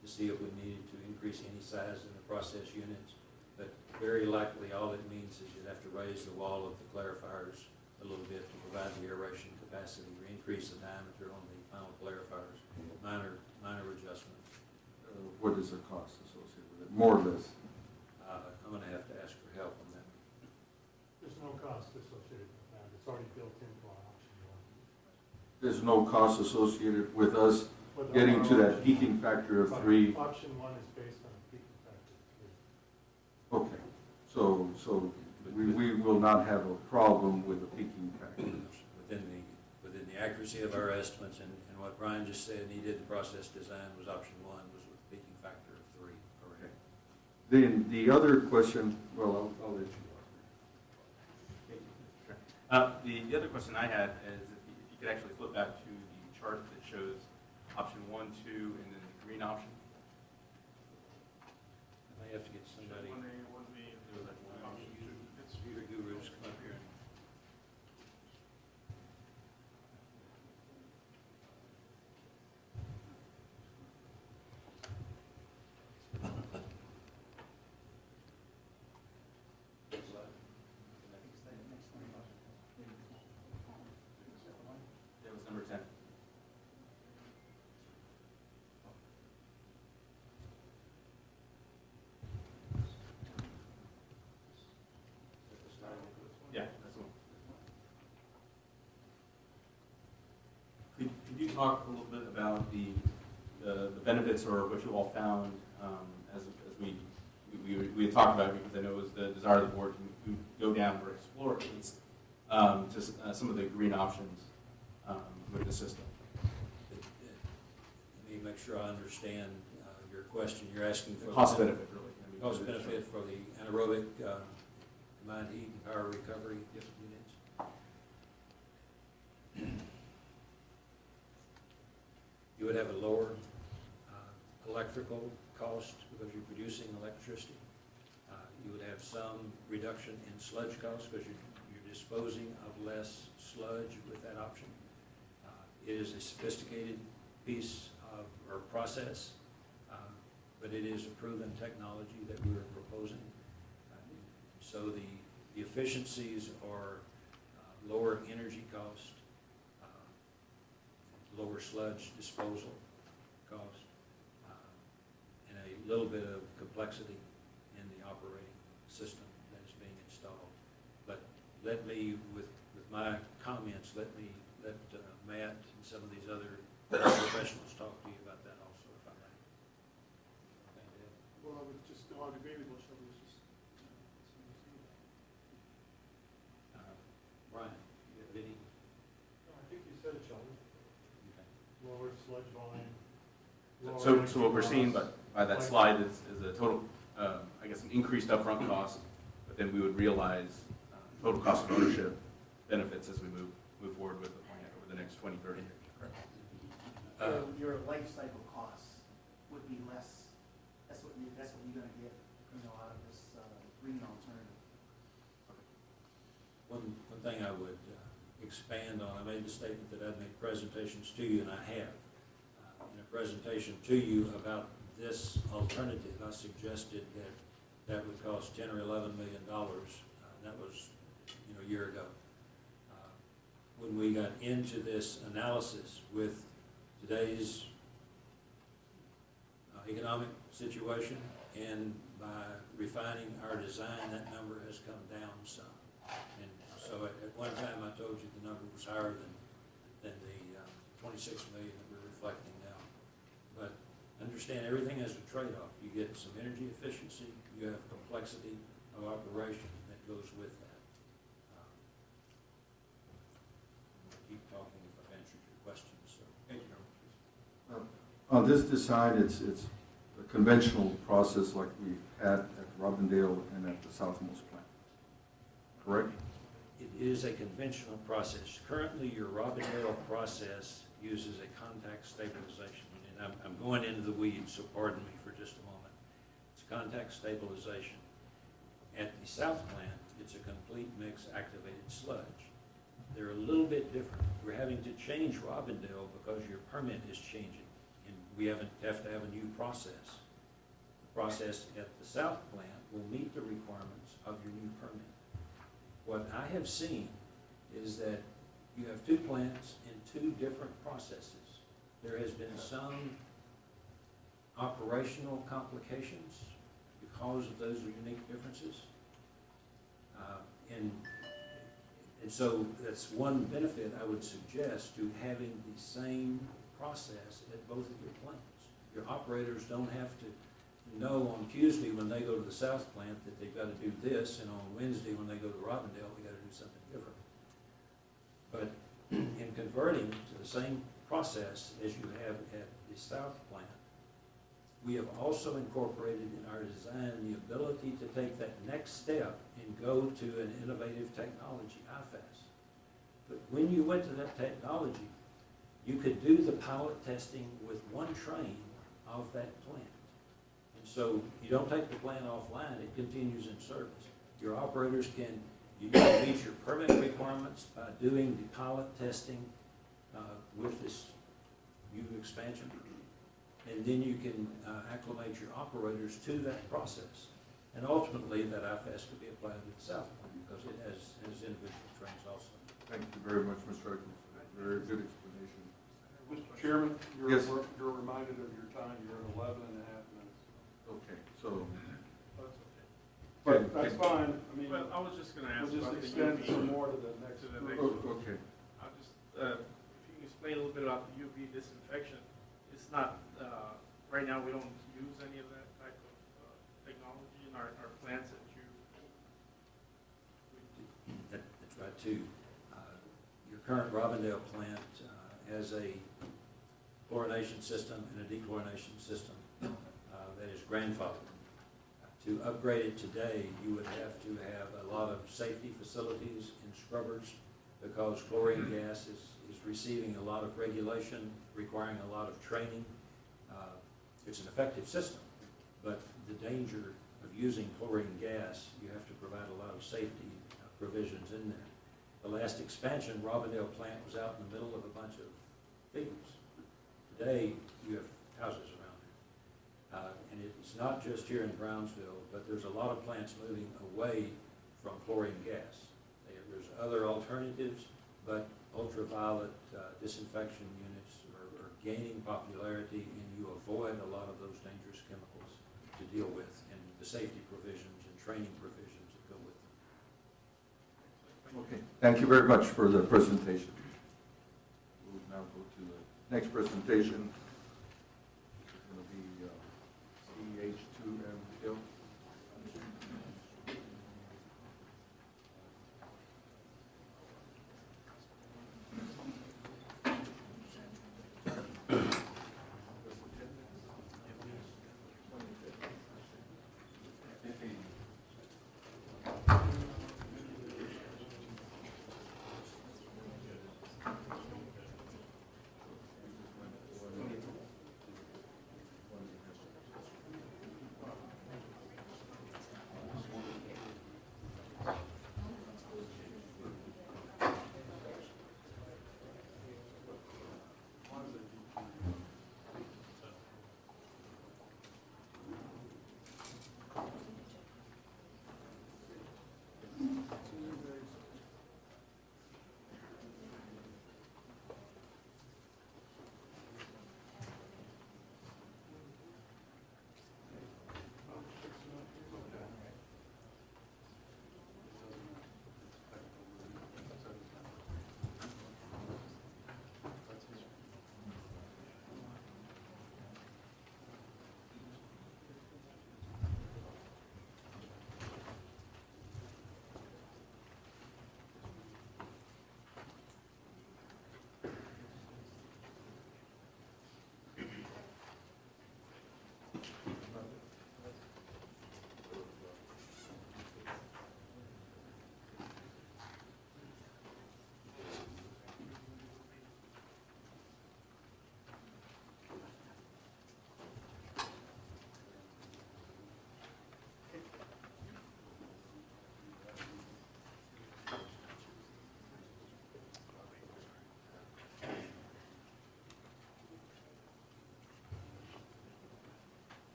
to see if we needed to increase any size in the process units. But very likely, all it means is you'd have to raise the wall of the clarifiers a little bit to provide the aeration capacity, or increase the diameter on the final clarifiers, minor adjustments. What is the cost associated with it, more or less? I'm gonna have to ask for help on that. There's no cost associated with that. It's already built into our option one. There's no cost associated with us With getting our to that option peaking one. factor of But 3. Option one is based on a peaking factor of 3. Okay, so we will not have a problem with the peaking factor. Within the accuracy of our estimates, and what Brian just said, he did the process design, was option 1, was with a peaking factor of 3. Okay. Then the other question, well, I'll let you. The other question I had is if you could actually flip back to the chart that shows option 1, 2, and then the green option. I may have to get somebody, 1A, 1B, and option 2. It's computer gurus, come up here. That was number 10. Yeah, that's the one. Could you talk a little bit about the benefits or what you all found as we had talked about it, because I know it was the desire of the board to go down or explore at least some of the green options with the system. Let me make sure I understand your question. You're asking for The cost benefit, really. I mean, cost benefit for the anaerobic combined heat and power recovery Yes. units. You would have a lower electrical cost because you're producing electricity. You would have some reduction in sludge costs because you're disposing of less sludge with that option. It is a sophisticated piece of, or process, but it is a proven technology that we're proposing. So the efficiencies are lower energy cost, lower sludge disposal cost, and a little bit of complexity in the operating system that is being installed. But let me, with my comments, let Matt and some of these other professionals talk to you about that also, if I may. Well, I would agree with what Shelby was just. Brian, you have any? No, I think you said it, Shelby. Lower sludge volume. So what we're seeing by that slide is a total, I guess, an increased upfront cost, but then we would realize total cost of ownership benefits as we move forward with the plan over the next 20, 30 years. Your life cycle costs would be less. That's what you're gonna get, out of this green alternative. One thing I would expand on, I made the statement that I'd make presentations to you, and I have. In a presentation to you about this alternative, I suggested that would cost $10 or $11 million. That was, a year ago. When we got into this analysis with today's economic situation, and by refining our design, that number has come down some. And so at one time I told you the number was higher $36 million that we're reflecting now. But understand, everything has a trade-off. You get some energy efficiency, you have complexity of operation that goes with that. I'll keep talking if I've answered your questions, so. Thank you, Chairman. On this design, it's a conventional process like we've had at Robindale and at the Southmost plant, correct? It is a conventional process. Currently, your Robindale process uses a contact stabilization. And I'm going into the weeds, so pardon me for just a moment. It's contact stabilization. At the South plant, it's a complete mix activated sludge. They're a little bit different. We're having to change Robindale because your permit is changing, and we have to have a new process. The process at the South plant will meet the requirements of your new permit. What I have seen is that you have two plants and two different processes. There has been some operational complications because of those unique differences. And so that's one benefit I would suggest to having the same process at both of your plants. Your operators don't have to know on Tuesday when they go to the South plant that they've got to do this, and on Wednesday when they go to Robindale, they got to do something different. But in converting to the same process as you have at the South plant, we have also incorporated in our design the ability to take that next step and go to an innovative technology, IFAS. But when you went to that technology, you could do the pilot testing with one train of that plant. And so you don't take the plant offline, it continues in service. Your operators you can meet your permit requirements by doing the pilot testing with this new expansion. And then you can acclimate your operators to that process. And ultimately, that IFAS could be applied to the South plant because it has individual trains also. Thank you very much, Mr. Eccles, for that very good explanation. Mr. Chairman, Yes. you're reminded of your time, you're at 11 and a half minutes. Okay, so, That's okay. But that's fine, I mean, Well, I was just gonna ask we'll just about the extend UV. some more to the next To the group. next okay. I'll just, if you can explain a little bit about the UV disinfection. It's not, right now, we don't use any of that type of technology in our plants that you. That's right too. Your current Robindale plant has a chlorination system and a dechlorination system that is grandfathered. To upgrade it today, you would have to have a lot of safety facilities and scrubbers because chlorine gas is receiving a lot of regulation, requiring a lot of training. It's an effective system, but the danger of using chlorine gas, you have to provide a lot of safety provisions in there. The last expansion, Robindale plant was out in the middle of a bunch of fields. Today, you have houses around there. And it's not just here in Brownsville, but there's a lot of plants moving away from chlorine gas. There's other alternatives, but ultraviolet disinfection units are gaining popularity, and you avoid a lot of those dangerous chemicals to deal with, and the safety provisions and training provisions that go with them. Okay, thank you very much for the presentation. We'll now go to the next presentation. It's going to be CH2M Hill.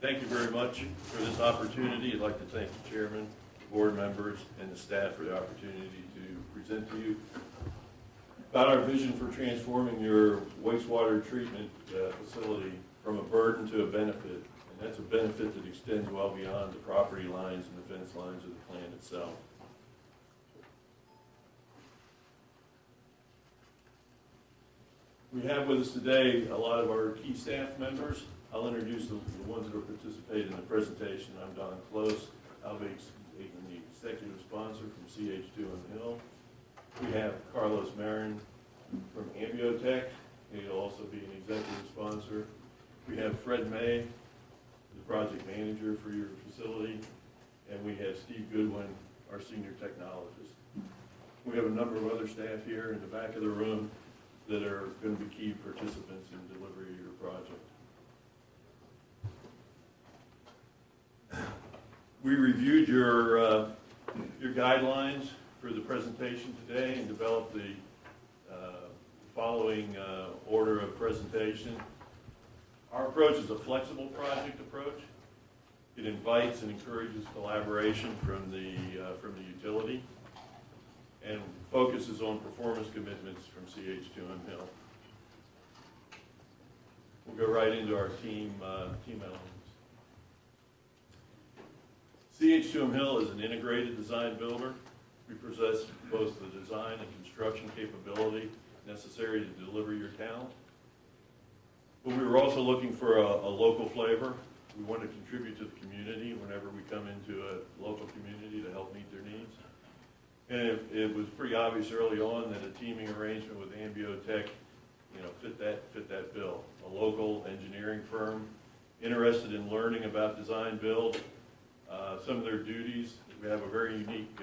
Thank you very much for this opportunity. I'd like to thank the chairman, board members, and the staff for the opportunity to present to you about our vision for transforming your wastewater treatment facility from a burden to a benefit. And that's a benefit that extends well beyond the property lines and the fence lines of the plant itself. We have with us today a lot of our key staff members. I'll introduce the ones that will participate in the presentation. I'm Don Close. I'll be the executive sponsor from CH2 on Hill. We have Carlos Marin from Ambiotech. He'll also be an executive sponsor. We have Fred May, the project manager for your facility. And we have Steve Goodwin, our senior technologist. We have a number of other staff here in the back of the room that are going to be key participants in delivery of your project. We reviewed your guidelines for the presentation today and developed the following order of presentation. Our approach is a flexible project approach. It invites and encourages collaboration from the utility and focuses on performance commitments from CH2M Hill. We'll go right into our team elements. CH2M Hill is an integrated design builder. We possess both the design and construction capability necessary to deliver your talent. But we were also looking for a local flavor. We want to contribute to the community whenever we come into a local community to help meet their needs. And it was pretty obvious early on that a teaming arrangement with Ambiotech, fit that bill. A local engineering firm interested in learning about design build, some of their duties. We have a very unique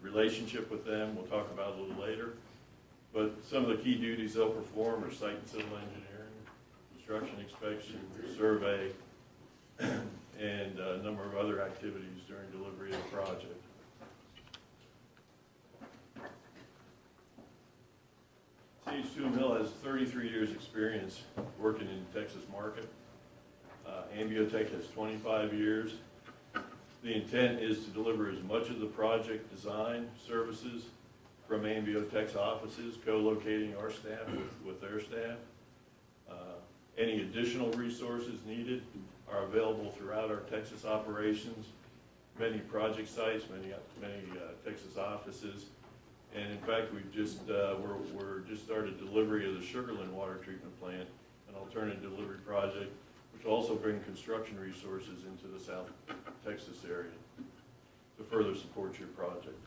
relationship with them. We'll talk about it a little later. But some of the key duties they'll perform are site and civil engineering, construction inspection, survey, and a number of other activities during delivery of the project. CH2M Hill has 33 years experience working in the Texas market. Ambiotech has 25 years. The intent is to deliver as much of the project design services from Ambiotech's offices, co-locating our staff with their staff. Any additional resources needed are available throughout our Texas operations, many project sites, many Texas offices. And in fact, we've just we're just started delivery of the Sugarland water treatment plant, an alternative delivery project, which will also bring construction resources into the South Texas area to further support your project.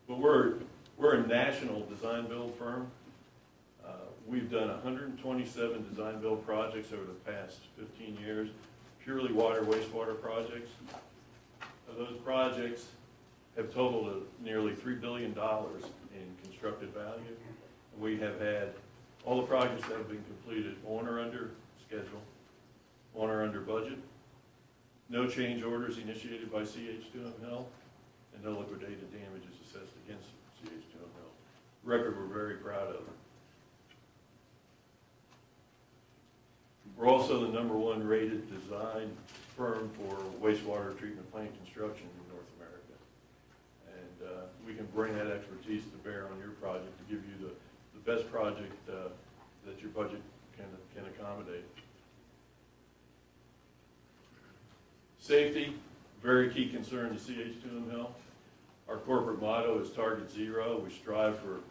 But we're a national design build firm. We've done 127 design build projects over the past 15 years, purely water, wastewater projects. Those projects have totaled nearly $3 billion in constructed value. And we have had all the projects that have been completed on or under schedule, on or under budget, no change orders initiated by CH2M Hill, and no liquidated damages assessed against CH2M Hill. Record we're very proud of. We're also the #1 rated design firm for wastewater treatment plant construction in North America. And we can bring that expertise to bear on your project to give you the best project that your budget can accommodate. Safety, very key concern to CH2M Hill. Our corporate motto is Target Zero. We strive for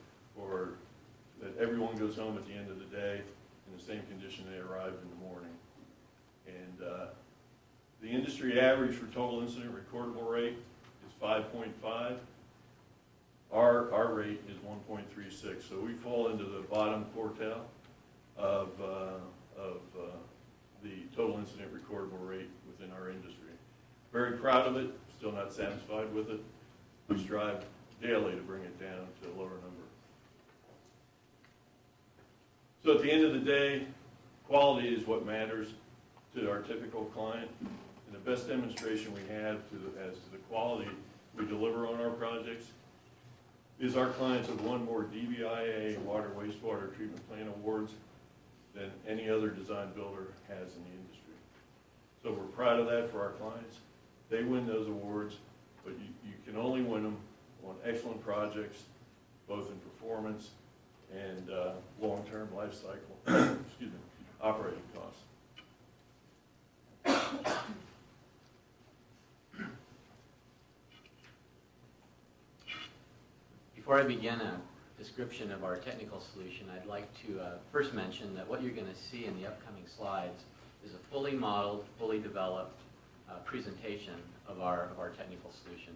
that everyone goes home at the end of the day in the same condition they arrived in the morning. And the industry average for total incident recordable rate is 5.5. Our rate is 1.36, so we fall into the bottom quartile of the total incident recordable rate within our industry. Very proud of it, still not satisfied with it. We strive daily to bring it down to a lower number. So at the end of the day, quality is what matters to our typical client. And the best demonstration we have as to the quality we deliver on our projects is our clients have won more DBIA water wastewater treatment plant awards than any other design builder has in the industry. So we're proud of that for our clients. They win those awards, but you can only win them on excellent projects, both in performance and long-term life cycle, excuse me, operating costs. Before I begin a description of our technical solution, I'd like to first mention that what you're going to see in the upcoming slides is a fully modeled, fully developed presentation of our technical solution.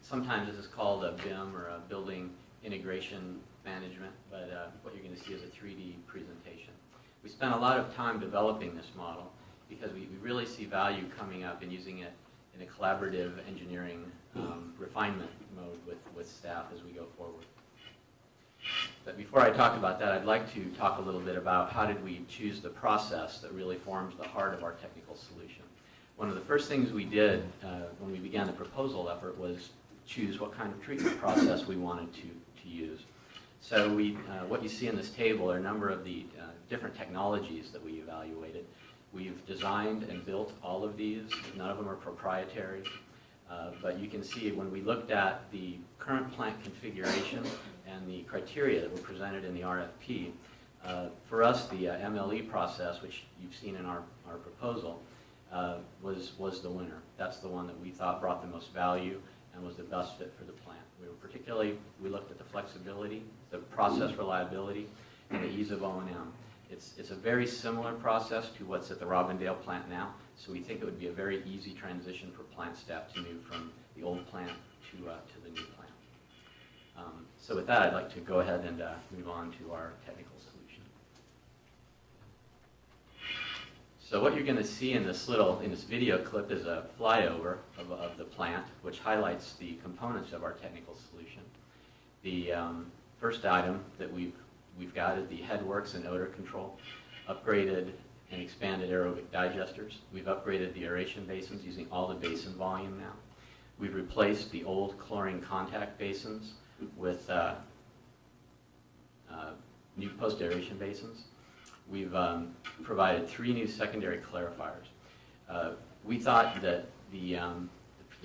Sometimes this is called a BIM, or a Building Integration Management, but what you're going to see is a 3D presentation. We spent a lot of time developing this model because we really see value coming up in using it in a collaborative engineering refinement mode with staff as we go forward. But before I talk about that, I'd like to talk a little bit about how did we choose the process that really forms the heart of our technical solution. One of the first things we did when we began the proposal effort was choose what kind of treatment process we wanted to use. So what you see in this table are a number of the different technologies that we evaluated. We've designed and built all of these. None of them are proprietary. But you can see when we looked at the current plant configuration and the criteria that were presented in the RFP, for us the MLE process, which you've seen in our proposal, was the winner. That's the one that we thought brought the most value and was the best fit for the plant. We looked at the flexibility, the process reliability, and the ease of O&M. It's a very similar process to what's at the Robindale plant now, so we think it would be a very easy transition for plant staff to move from the old plant to the new plant. So with that, I'd like to go ahead and move on to our technical solution. So what you're going to see in this video clip is a flyover of the plant, which highlights the components of our technical solution. The first item that we've got is the headworks and odor control, upgraded and expanded aerobic digesters. We've upgraded the aeration basins using all the basin volume now. We've replaced the old chlorine contact basins with new post-aeration basins. We've provided 3 new secondary clarifiers. We thought that the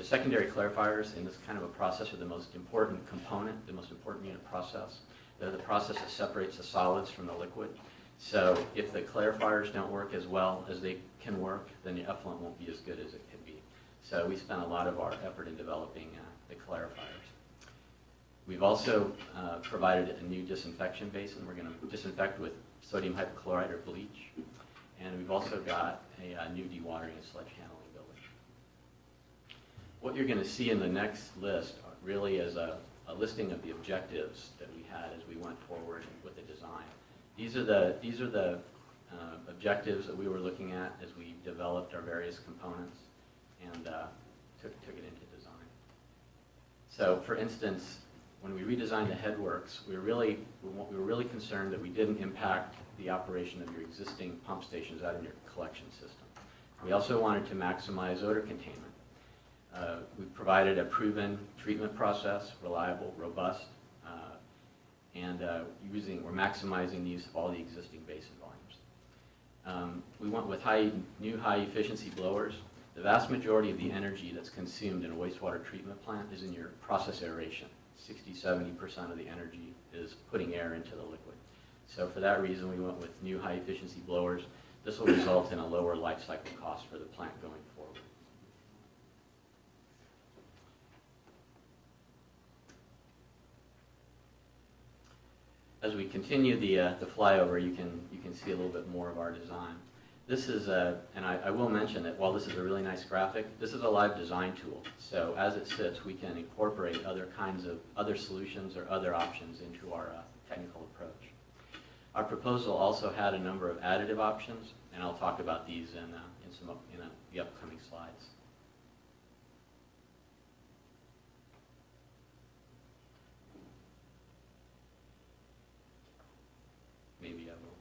secondary clarifiers in this kind of a process are the most important component, the most important unit process. They're the process that separates the solids from the liquid. So if the clarifiers don't work as well as they can work, then the effluent won't be as good as it could be. So we spent a lot of our effort in developing the clarifiers. We've also provided a new disinfection basin. We're going to disinfect with sodium hypochlorite or bleach. And we've also got a new dewatering and sledge handling building. What you're going to see in the next list really is a listing of the objectives that we had as we went forward with the design. These are the objectives that we were looking at as we developed our various components and took it into design. So, for instance, when we redesigned the headworks, we were really concerned that we didn't impact the operation of your existing pump stations out in your collection system. We also wanted to maximize odor containment. We provided a proven treatment process, reliable, robust, and we're maximizing the use of all the existing basin volumes. We went with new high-efficiency blowers. The vast majority of the energy that's consumed in a wastewater treatment plant is in your process aeration. 60–70% of the energy is putting air into the liquid. So for that reason, we went with new high-efficiency blowers. This will result in a lower life cycle cost for the plant going forward. As we continue the flyover, you can see a little bit more of our design. This is and I will mention that while this is a really nice graphic, this is a live design tool. So as it sits, we can incorporate other solutions or other options into our technical approach. Our proposal also had a number of additive options, and I'll talk about these in the upcoming slides. Maybe I will.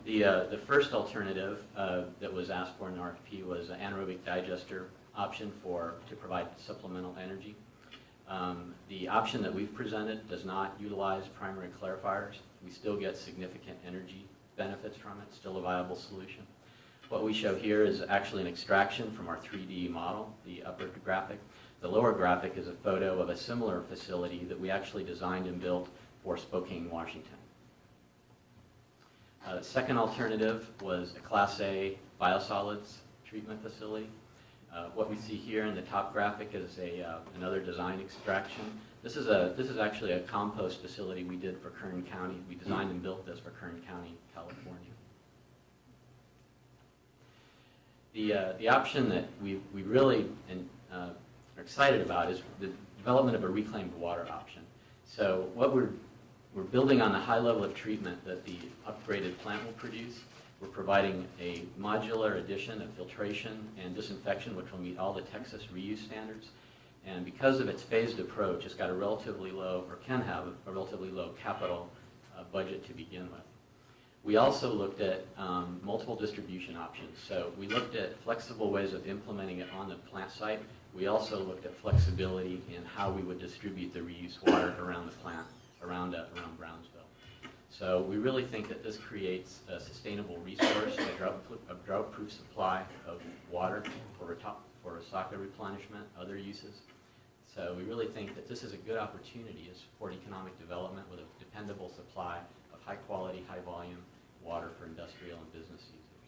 The first alternative that was asked for in the RFP was an anaerobic digester option to provide supplemental energy. The option that we've presented does not utilize primary clarifiers. We still get significant energy benefits from it, still a viable solution. What we show here is actually an extraction from our 3D model, the upper graphic. The lower graphic is a photo of a similar facility that we actually designed and built for Spokane, Washington. Second alternative was a Class A biosolids treatment facility. What we see here in the top graphic is another design extraction. This is actually a compost facility we did for Kern County. We designed and built this for Kern County, California. The option that we really are excited about is the development of a reclaimed water option. So what we're building on the high level of treatment that the upgraded plant will produce. We're providing a modular addition of filtration and disinfection, which will meet all the Texas reuse standards. And because of its phased approach, it's got a relatively low, or can have a relatively low capital budget to begin with. We also looked at multiple distribution options. So we looked at flexible ways of implementing it on the plant site. We also looked at flexibility in how we would distribute the reuse water around the plant, around Brownsville. So we really think that this creates a sustainable resource, a drought-proof supply of water for resaca replenishment, other uses. So we really think that this is a good opportunity to support economic development with a dependable supply of high-quality, high-volume water for industrial and business users.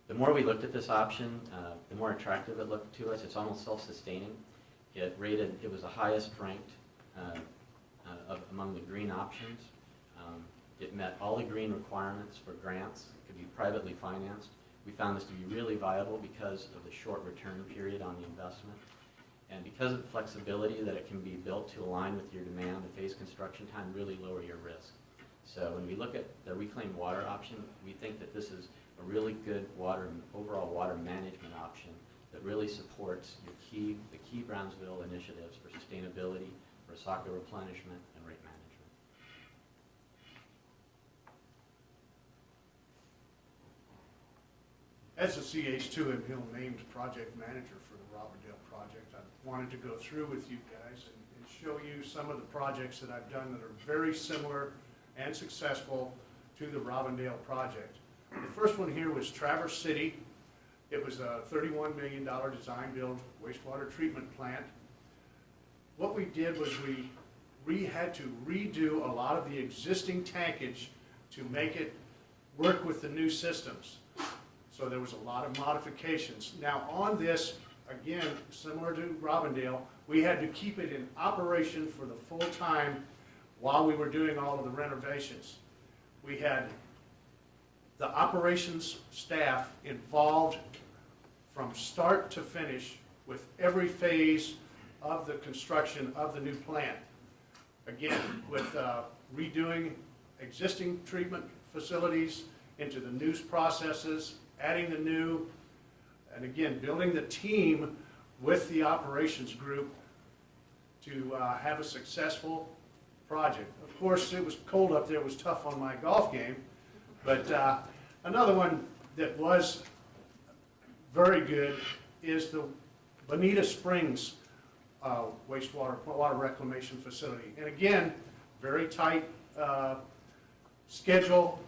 The more we looked at this option, the more attractive it looked to us. It's almost self-sustaining. It was the highest ranked among the green options. It met all the green requirements for grants. It could be privately financed. We found this to be really viable because of the short return period on the investment. And because of the flexibility that it can be built to align with your demand, the phased construction time really lower your risk. So when we look at the reclaimed water option, we think that this is a really good overall water management option that really supports the key Brownsville initiatives for sustainability, resaca replenishment, and rate management. As the CH2M Hill named project manager for the Robberdale project, I wanted to go through with you guys and show you some of the projects that I've done that are very similar and successful to the Robberdale project. The first one here was Traverse City. It was a $31 million design-build wastewater treatment plant. What we did was we had to redo a lot of the existing tankage to make it work with the new systems. So there was a lot of modifications. Now on this, again, similar to Robberdale, we had to keep it in operation for the full time while we were doing all of the renovations. We had the operations staff involved from start to finish with every phase of the construction of the new plant. Again, with redoing existing treatment facilities into the new processes, adding the new, and again, building the team with the operations group to have a successful project. Of course, it was cold up there, it was tough on my golf game, but another one that was very good is the Bonita Springs water reclamation facility. And again, very tight schedule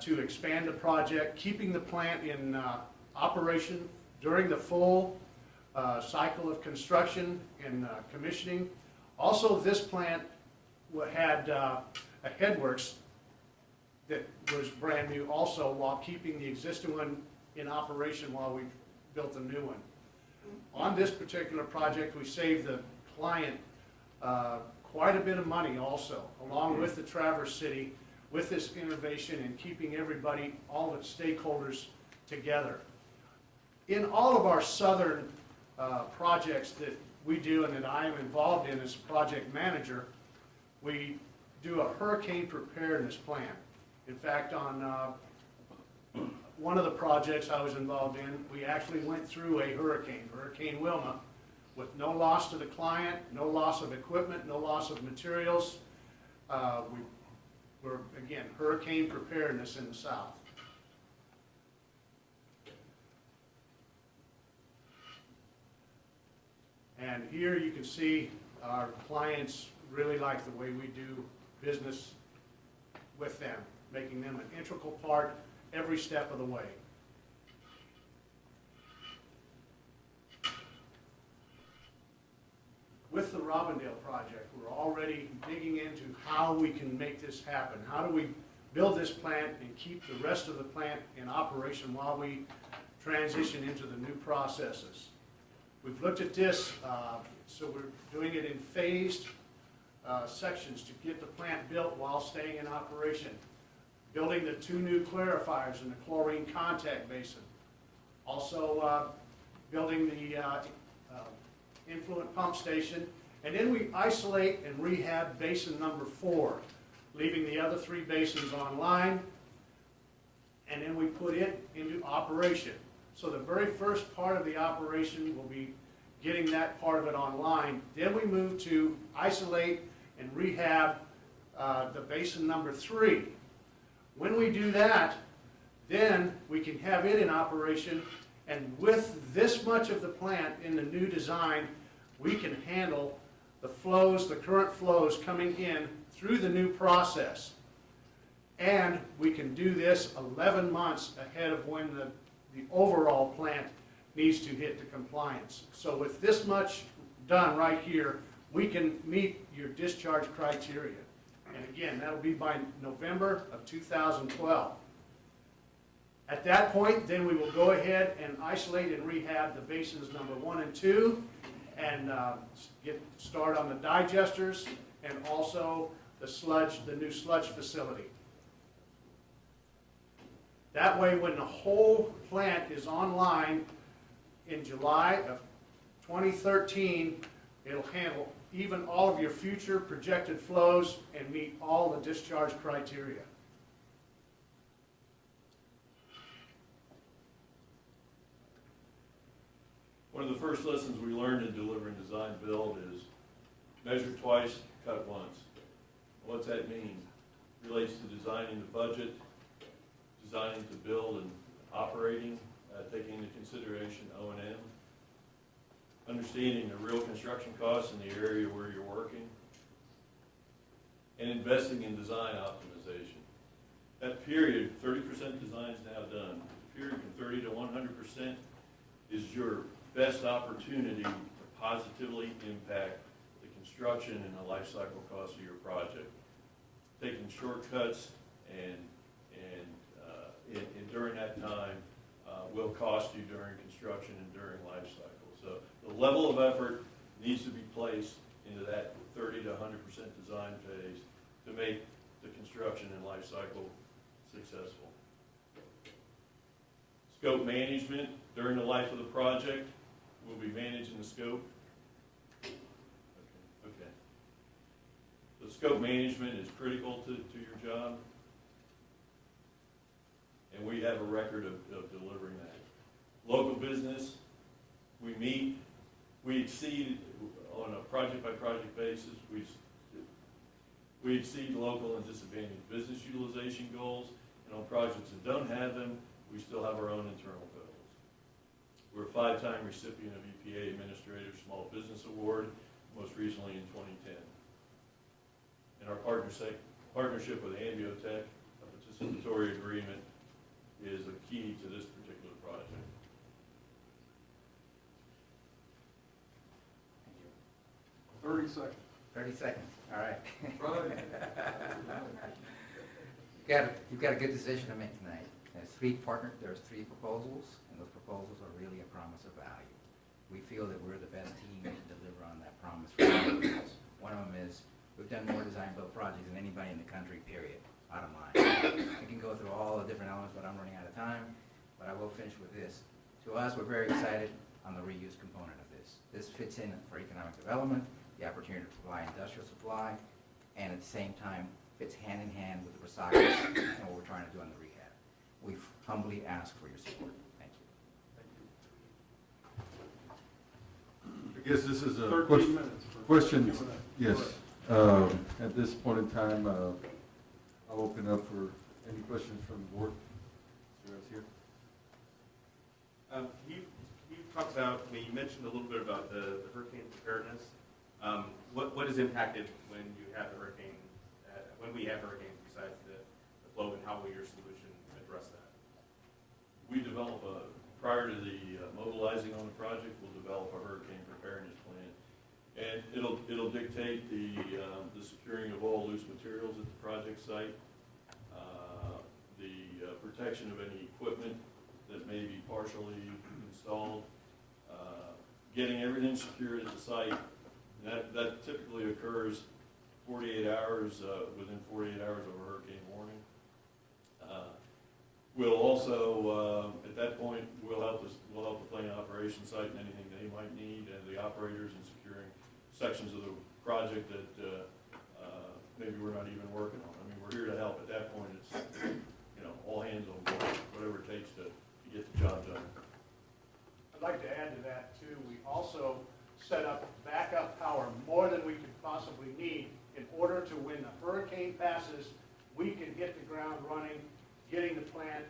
to expand the project, keeping the plant in operation during the full cycle of construction and commissioning. Also, this plant had a headworks that was brand new also, while keeping the existing one in operation while we built a new one. On this particular project, we saved the client quite a bit of money also, along with the Traverse City, with this innovation and keeping everybody, all the stakeholders together. In all of our southern projects that we do and that I am involved in as a project manager, we do a hurricane preparedness plan. In fact, on one of the projects I was involved in, we actually went through a Hurricane Wilma, with no loss to the client, no loss of equipment, no loss of materials. We're, again, hurricane preparedness in the south. And here you can see our clients really like the way we do business with them, making them an integral part every step of the way. With the Robindale project, we're already digging into how we can make this happen. How do we build this plant and keep the rest of the plant in operation while we transition into the new processes? We've looked at this, so we're doing it in phased sections to get the plant built while staying in operation. Building the 2 new clarifiers in the chlorine contact basin. Also building the influent pump station. And then we isolate and rehab basin number 4, leaving the other 3 basins online. And then we put it into operation. So the very first part of the operation will be getting that part of it online. Then we move to isolate and rehab the basin number 3. When we do that, then we can have it in operation, and with this much of the plant in the new design, we can handle the flows, the current flows coming in through the new process. And we can do this 11 months ahead of when the overall plant needs to hit the compliance. So with this much done right here, we can meet your discharge criteria. And again, that'll be by November of 2012. At that point, then we will go ahead and isolate and rehab the basins number 1 and 2, and start on the digesters and also the new sludge facility. That way, when the whole plant is online in July of 2013, it'll handle even all of your future projected flows and meet all the discharge criteria. One of the first lessons we learned in delivering design build is measure twice, cut once. What's that mean? Relates to designing the budget, designing to build and operating, taking into consideration O&M, understanding the real construction costs in the area where you're working, and investing in design optimization. That period, 30% design is now done. The period from 30 to 100% is your best opportunity to positively impact the construction and the life cycle costs of your project. Taking shortcuts and during that time will cost you during construction and during life cycle. So the level of effort needs to be placed into that 30 to 100% design phase to make the construction and life cycle successful. Scope management during the life of the project. We'll be managing the scope. Okay. The scope management is critical to your job. And we have a record of delivering that. Local business, we meet, we exceed on a project-by-project basis, we exceed local and disadvantaged business utilization goals, and on projects that don't have them, we still have our own internal goals. We're a 5-time recipient of EPA Administrative Small Business Award, most recently in 2010. And our partnership with Ambiotech, a participatory agreement, is a key to this particular project. 30 seconds. 30 seconds, all right. Right. You've got a good decision to make tonight. There's 3 proposals, and those proposals are really a promise of value. We feel that we're the best team to deliver on that promise for our residents. One of them is, we've done more design-build projects than anybody in the country, period, bottom line. We can go through all the different elements, but I'm running out of time, but I will finish with this. To us, we're very excited on the reuse component of this. This fits in for economic development, the opportunity to provide industrial supply, and at the same time, fits hand in hand with the recycling and what we're trying to do on the rehab. We humbly ask for your support. Thank you. I guess this is a 13 minutes. question. Yes. At this point in time, I'll I'll open up for any questions from the board. You guys here? You talked about, I mean, you mentioned a little bit about the hurricane preparedness. What is impacted when you have a hurricane, when we have hurricanes besides the flow, and how will your solution address that? We develop prior to the mobilizing on the project, we'll develop a hurricane preparedness plan. And it'll dictate the securing of all loose materials at the project site, the protection of any equipment that may be partially installed, getting everything secured at the site. That typically occurs 48 hours, within 48 hours of a hurricane warning. We'll also, at that point, we'll help the plane operations site and anything they might need, and the operators in securing sections of the project that maybe we're not even working on. I mean, we're here to help. At that point, it's, all hands on board, whatever it takes to get the job done. I'd like to add to that too, we also set up backup power more than we could possibly need in order to, when the hurricane passes, we can hit the ground running, getting the plant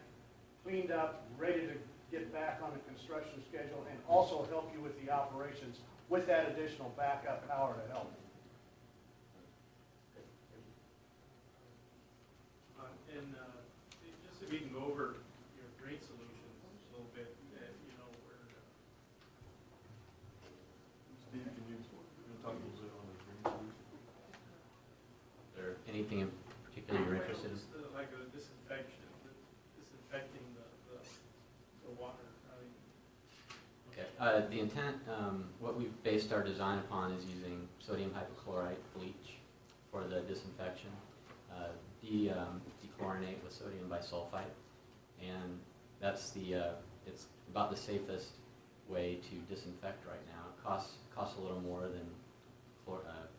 cleaned up, ready to get back on the construction schedule, and also help you with the operations with that additional backup power to help. And just if you can go over your grade solutions a little bit, where, Steve, can you talk a little bit on the green solution? There anything in particular you're interested in? just, like a disinfecting the water. I mean, Okay. The intent, what we've based our design upon is using sodium hypochlorite bleach for the disinfection, dechlorinate with sodium bisulfite, and that's it's about the safest way to disinfect right now. It costs a little more than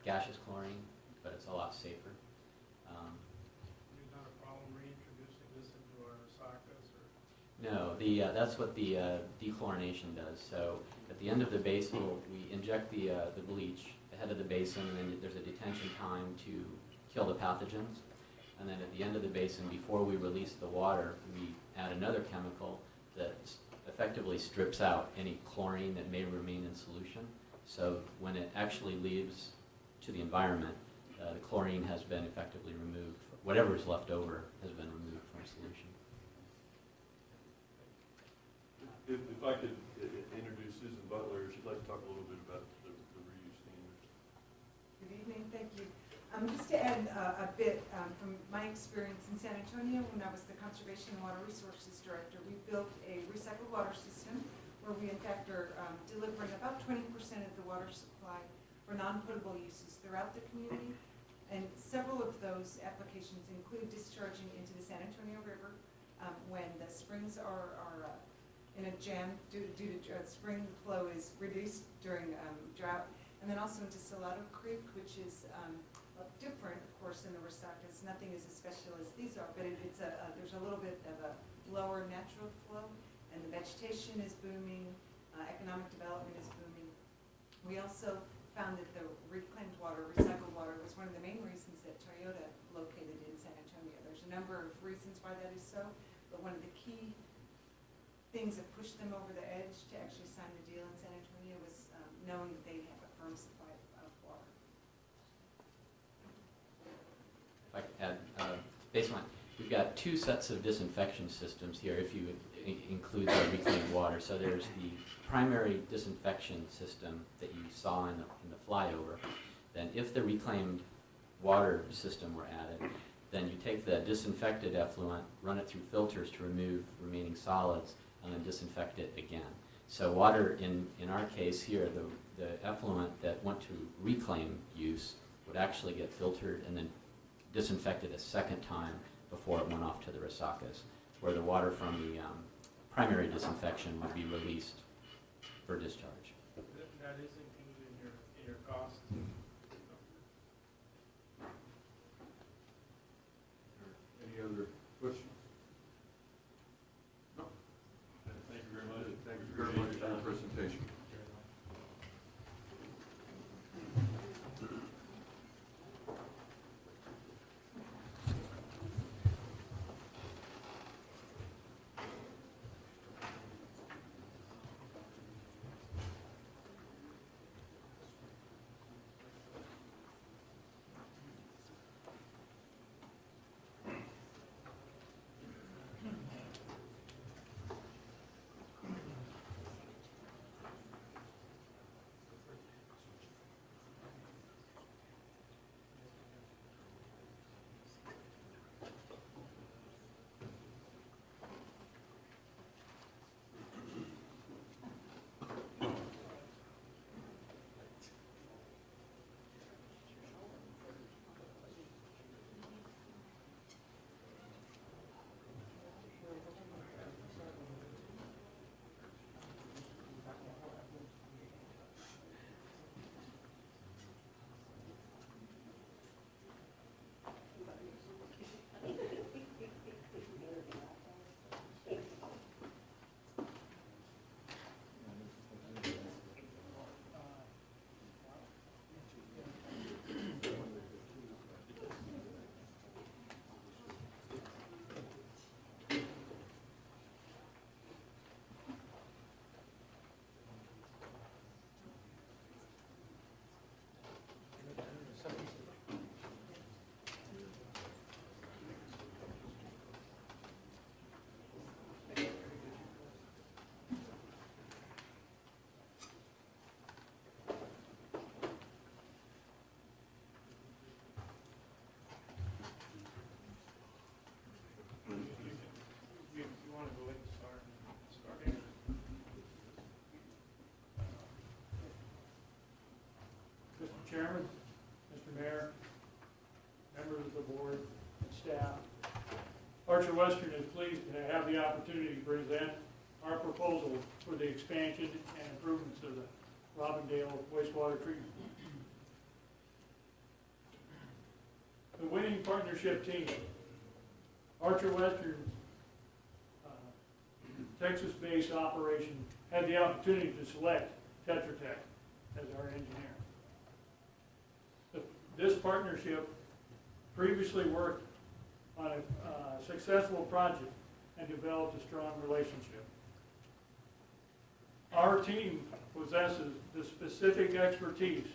gaseous chlorine, but it's a lot safer. there's not a problem reintroducing this into our sockets or? No, that's what the dechlorination does. So at the end of the basin, we inject the bleach ahead of the basin, and then there's a detention time to kill the pathogens. And then at the end of the basin, before we release the water, we add another chemical that effectively strips out any chlorine that may remain in solution. So when it actually leaves to the environment, the chlorine has been effectively removed. Whatever is left over has been removed from solution. If I could introduce Susan Butler, she'd like to talk a little bit about the reuse standards. Good evening, thank you. Just to add a bit from my experience in San Antonio, when I was the Conservation and Water Resources Director, we built a recycled water system where we in fact are delivering about 20% of the water supply for non-potable uses throughout the community. And several of those applications include discharging into the San Antonio River when the springs are in a jam due to spring flow is reduced during drought. And then also into Salado Creek, which is different, of course, than the Resacas. Nothing is as special as these are, but there's a little bit of a lower natural flow, and the vegetation is booming, economic development is booming. We also found that the reclaimed water, recycled water, was one of the main reasons that Toyota located in San Antonio. There's a number of reasons why that is so, but one of the key things that pushed them over the edge to actually sign the deal in San Antonio was knowing that they have a firm supply of water. If I could add, baseline, we've got two sets of disinfection systems here if you include the reclaimed water. So there's the primary disinfection system that you saw in the flyover. Then if the reclaimed water system were added, then you take the disinfected effluent, run it through filters to remove remaining solids, and then disinfect it again. So water, in our case here, the effluent that went to reclaim use would actually get filtered and then disinfected a second time before it went off to the Resacas, where the water from the primary disinfection would be released for discharge. That is included in your cost. Any other questions? No? Thank you very much. Thank you very much for your presentation. Mr. Chairman, Mr. Mayor, members of the board, and staff. Archer Western is pleased to have the opportunity to present our proposal for the expansion and improvements of the Robindale wastewater treatment. The winning partnership team, Archer Western's Texas-based operation, had the opportunity to select Tetra Tech as our engineer. This partnership previously worked on a successful project and developed a strong relationship. Our team possesses the specific expertise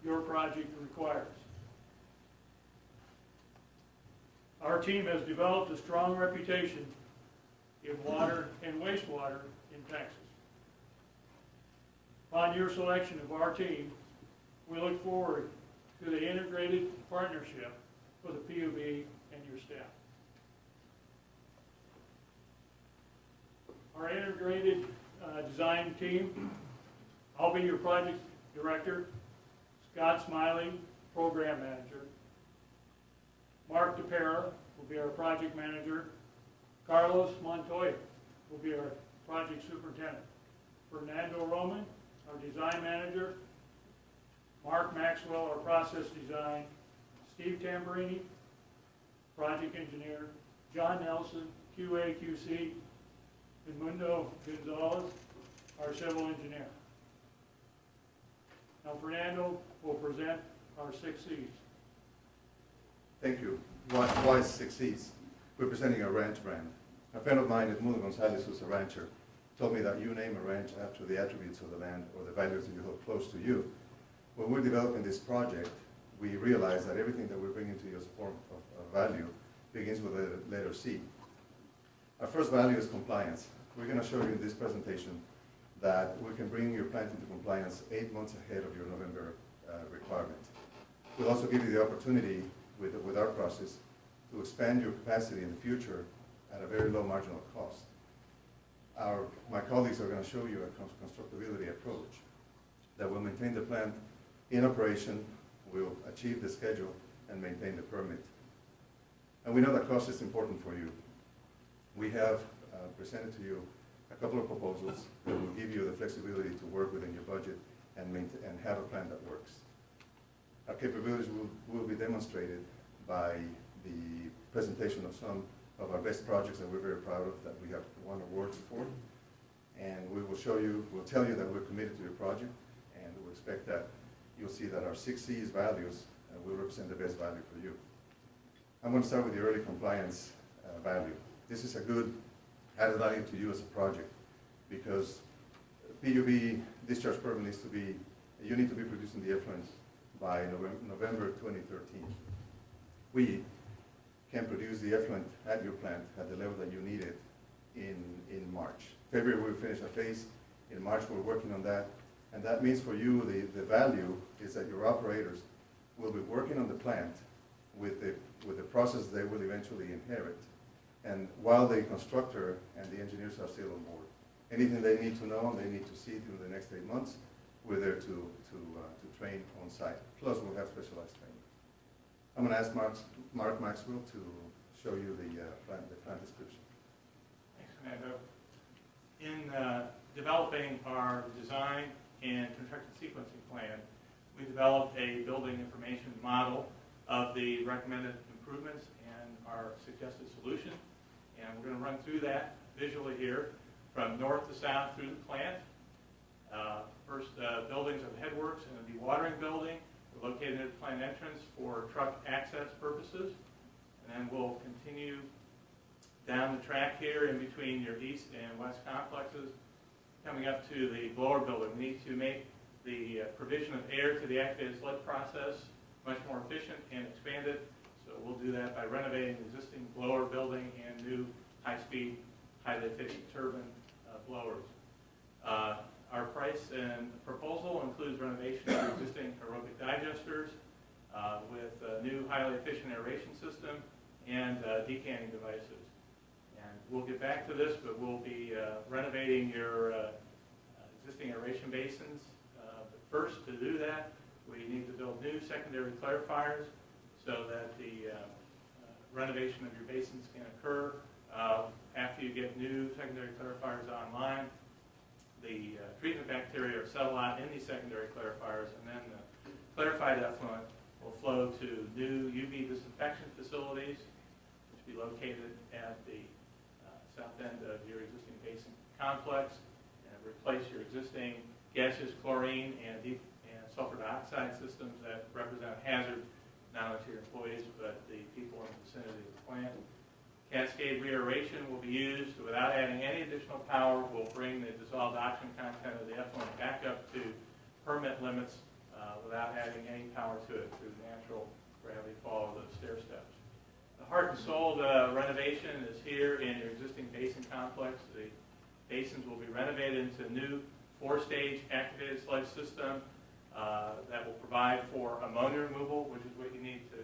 your project requires. Our team has developed a strong reputation in water and wastewater in Texas. Upon your selection of our team, we look forward to the integrated partnership with the PUB and your staff. Our integrated design team, I'll be your project director, Scott Smiley, program manager, Mark DePera will be our project manager, Carlos Montoya will be our project superintendent, Fernando Roman, our design manager, Mark Maxwell, our process design, Steve Tamburini, project engineer, John Nelson, QA, QC, and Mundo Gonzalez, our civil engineer. Now Fernando will present our 6 Cs. Thank you. Why 6 Cs? We're presenting a ranch brand. A friend of mine, Edmundo Gonzalez, who's a rancher, told me that you name a ranch after the attributes of the land or the values that you hold close to you. When we're developing this project, we realize that everything that we're bringing to you as a form of value begins with the letter C. Our first value is compliance. We're going to show you in this presentation that we can bring your plant into compliance 8 months ahead of your November requirement. We'll also give you the opportunity with our process to expand your capacity in the future at a very low marginal cost. My colleagues are going to show you a constructability approach that will maintain the plant in operation, will achieve the schedule, and maintain the permit. And we know that cost is important for you. We have presented to you a couple of proposals that will give you the flexibility to work within your budget and have a plan that works. Our capabilities will be demonstrated by the presentation of some of our best projects that we're very proud of, that we have won awards for. And we will show you, we'll tell you that we're committed to your project, and we expect that you'll see that our 6 C's values will represent the best value for you. I'm going to start with the early compliance value. This is a good added value to you as a project, because PUB discharge permit needs to be, you need to be producing the effluent by November 2013. We can produce the effluent at your plant at the level that you need it in March. February we'll finish a phase. In March we're working on that. And that means for you the value is that your operators will be working on the plant with the process they will eventually inherit. And while the constructor and the engineers are still on board, anything they need to know and they need to see through the next 8 months, we're there to train on site. Plus we'll have specialized training. I'm going to ask Mark Maxwell to show you the plant description. Thanks, Fernando. In developing our design and construction sequencing plan, we developed a building information model of the recommended improvements and our suggested solution. And we're going to run through that visually here from north to south through the plant. First, buildings are the headworks and the dewatering building. We're located at the plant entrance for truck access purposes. And then we'll continue down the track here in between your east and west complexes, coming up to the blower building. We need to make the provision of air to the activated sled process much more efficient and expand it. So we'll do that by renovating the existing blower building and new high-speed, highly efficient turbine blowers. Our price and proposal includes renovation of existing aerobic digesters with a new highly efficient aeration system and decanting devices. And we'll get back to this, but we'll be renovating your existing aeration basins. But first, to do that, we need to build new secondary clarifiers so that the renovation of your basins can occur. After you get new secondary clarifiers online, the treatment bacteria are settled out in these secondary clarifiers, and then the clarified effluent will flow to new UV disinfection facilities, which will be located at the south end of your existing basin complex, and replace your existing gaseous chlorine and sulfur dioxide systems that represent a hazard not only to your employees but the people in the vicinity of the plant. Cascade reaeration will be used without adding any additional power. Will bring the dissolved oxygen content of the effluent back up to permit limits without adding any power to it through natural gravity fall of those stair steps. The heart and soul of renovation is here in your existing basin complex. The basins will be renovated into a new 4-stage activated sludge system that will provide for ammonia removal, which is what you need to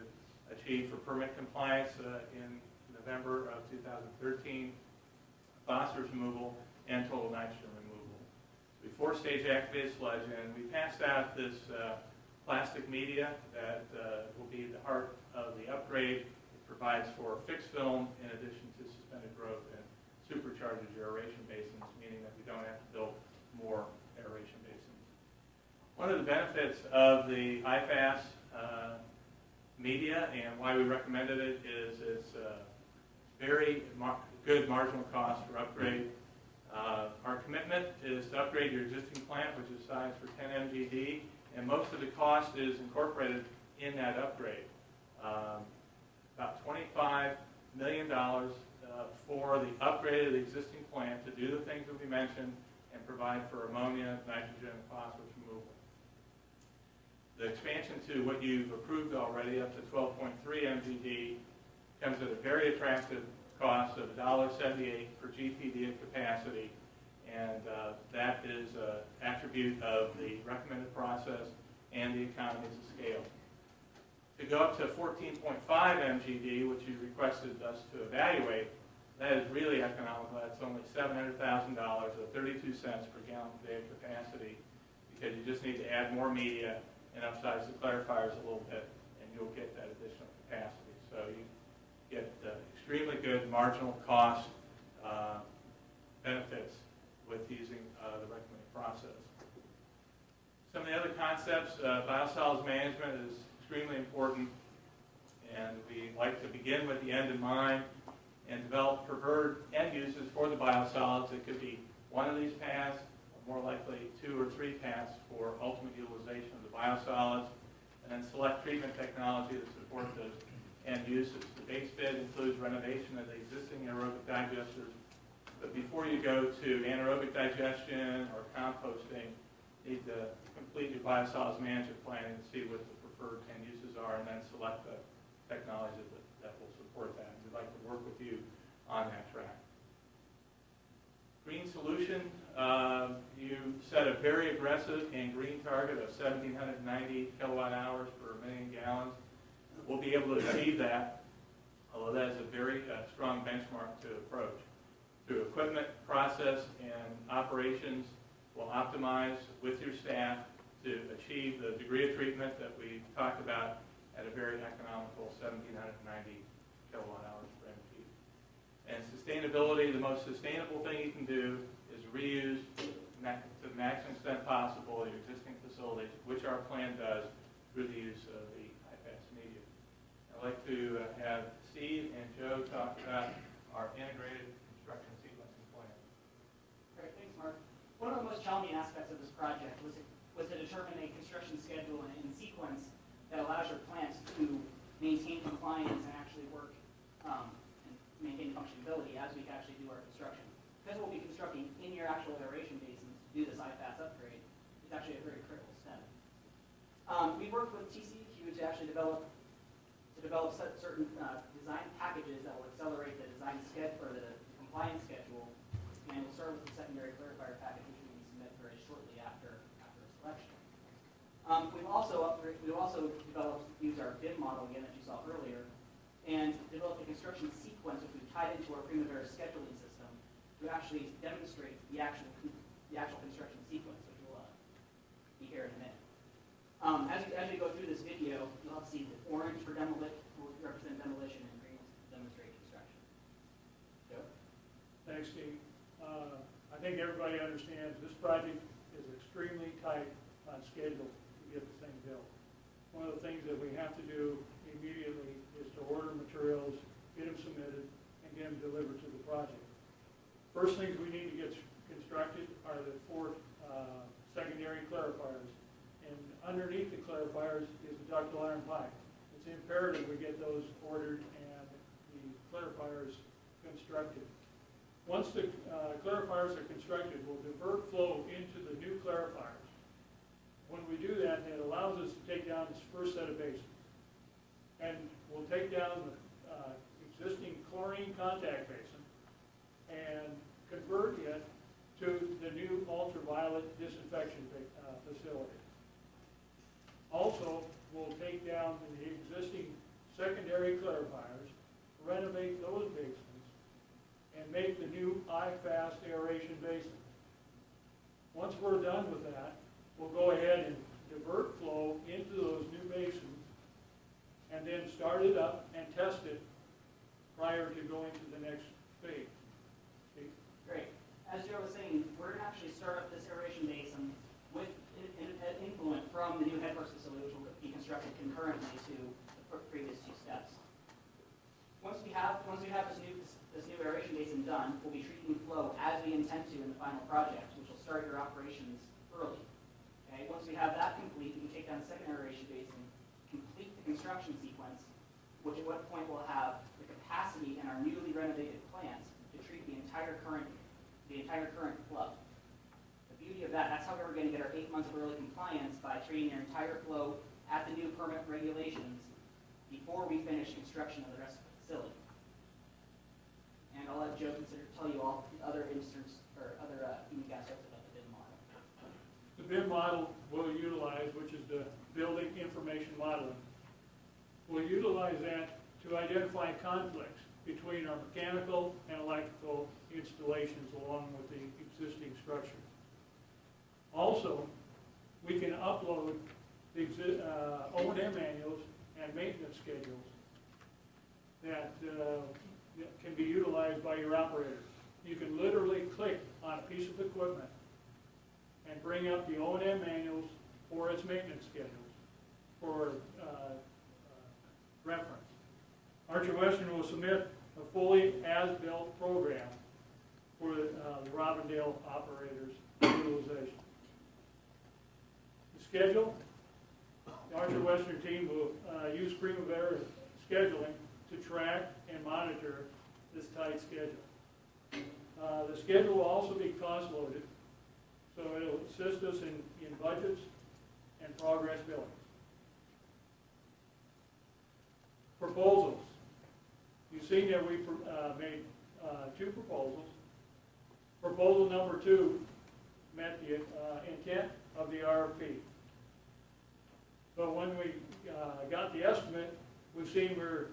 achieve for permit compliance in November of 2013, phosphorus removal, and total nitrogen removal. The 4-stage activated sludge, and we passed out this plastic media that will be the heart of the upgrade. It provides for fixed film in addition to suspended growth and supercharges your aeration basins, meaning that we don't have to build more aeration basins. One of the benefits of the IFAS media and why we recommended it is it's very good marginal cost for upgrade. Our commitment is to upgrade your existing plant, which is sized for 10 MGD, and most of the cost is incorporated in that upgrade. About $25 million for the upgrade of the existing plant to do the things that we mentioned and provide for ammonia, nitrogen, and phosphorus removal. The expansion to what you've approved already, up to 12.3 MGD, comes at a very attractive cost of $1.78 per GPD of capacity, and that is an attribute of the recommended process and the economies of scale. To go up to 14.5 MGD, which you requested us to evaluate, that is really economical. That's only $700,000 or 32 cents per gallon per day of capacity, because you just need to add more media and upsize the clarifiers a little bit, and you'll get that additional capacity. So you get extremely good marginal cost benefits with using the recommended process. Some of the other concepts, biosolids management is extremely important, and we like to begin with the end in mind and develop preferred end uses for the biosolids. It could be one of these paths, or more likely 2 or 3 paths for ultimate utilization of the biosolids, and then select treatment technology to support those end uses. The base bid includes renovation of the existing aerobic digesters, but before you go to anaerobic digestion or composting, you need to complete your biosolids management planning and see what the preferred end uses are, and then select the technology that will support that. We'd like to work with you on that track. Green solution, you set a very aggressive and green target of 1,790 kilowatt hours per million gallons. We'll be able to achieve that, although that is a very strong benchmark to approach. Through equipment, process, and operations, we'll optimize with your staff to achieve the degree of treatment that we talked about at a very economical 1,790 kilowatt hours per MG. And sustainability, the most sustainable thing you can do is reuse to the maximum extent possible your existing facilities, which our plan does through the use of the IFAS media. I'd like to have Steve and Joe talk about our integrated construction sequencing plan. Great, thanks, Mark. One of the most challenging aspects of this project was to determine a construction schedule and sequence that allows your plant to maintain compliance and actually work and maintain functionality as we actually do our construction. Because we'll be constructing in your actual aeration basins to do this IFAS upgrade, it's actually a very critical step. We worked with TCEQ to actually develop certain design packages that will accelerate the design schedule or the compliance schedule, and will serve as the secondary clarifier package, which we can submit very shortly after selection. We've also used our BIM model again that you saw earlier, and developed a construction sequence which we've tied into our Primavera scheduling system to actually demonstrate the actual construction sequence, which will be here in a minute. As we go orange for demolition, will represent demolition, and green will demonstrate construction. Joe? Thanks, Steve. I think everybody understands this project is extremely tight on schedule to get the thing built. One of the things that we have to do immediately is to order materials, get them submitted, and get them delivered to the project. First things we need to get constructed are the 4 secondary clarifiers. And underneath the clarifiers is the ductile iron pipe. It's imperative we get those ordered and the clarifiers constructed. Once the clarifiers are constructed, we'll divert flow into the new clarifiers. When we do that, it allows us to take down this first set of basins. And we'll take down the existing chlorine contact basin and convert it to the new ultraviolet disinfection facility. Also, we'll take down the existing secondary clarifiers, renovate those basins, and make the new I-fast aeration basin. Once we're done with that, we'll go ahead and divert flow into those new basins and then start it up and test it prior to going to the next phase. Steve? Great. As Joe was saying, we're going to actually start up this aeration basin with influent from the new headworks facility, which will be constructed concurrently to the previous 2 steps. Once we have this new aeration basin done, we'll be treating flow as we intend to in the final project, which will start your operations early. Okay. Once we have that complete, we can take down the second aeration basin, complete the construction sequence, which at what point we'll have the capacity in our newly renovated plants to treat the entire current flow. The beauty of that's how we're going to get our 8 months of early compliance, by treating their entire flow at the new permit regulations before we finish construction of the rest of the facility. And I'll let Joe tell you all the other instances or other unique aspects about the BIM model. The BIM model we'll utilize, which is the building information modeling, we'll utilize that to identify conflicts between our mechanical and electrical installations along with the existing structures. Also, we can upload the O&M manuals and maintenance schedules that can be utilized by your operators. You can literally click on a piece of equipment and bring up the O&M manuals or its maintenance schedules for reference. Archer Western will submit a fully as-built program for the Robindale operators' utilization. The schedule, the Archer Western team will use Primavera scheduling to track and monitor this tight schedule. The schedule will also be cost-loaded, so it'll assist us in budgets and progress billings. Proposals. You've seen that we made 2 proposals. Proposal number 2 met the intent of the RFP. But when we got the estimate, we've seen we're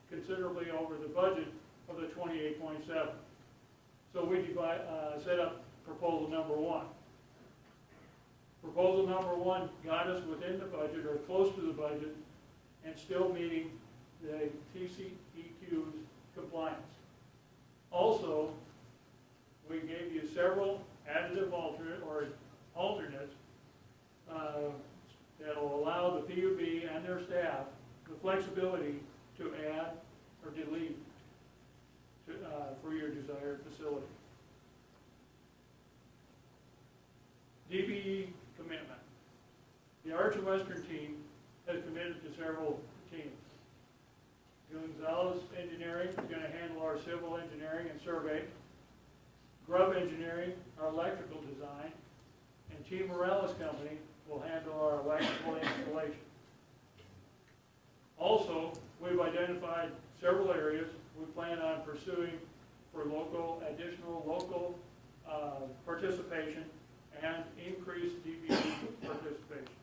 considerably over the budget of the 28.7. So we set up proposal number 1. Proposal number 1 got us within the budget or close to the budget and still meeting the TCEQ's compliance. Also, we gave you several additive alternates that will allow the PUB and their staff the flexibility to add or delete for your desired facility. DBE commitment. The Archer Western team has committed to several teams. Gonzalez Engineering is going to handle our civil engineering and survey. Grubb Engineering, our electrical design, and T. Morales Company will handle our electrical installation. Also, we've identified several areas we plan on pursuing for additional local participation and increased DBE participation.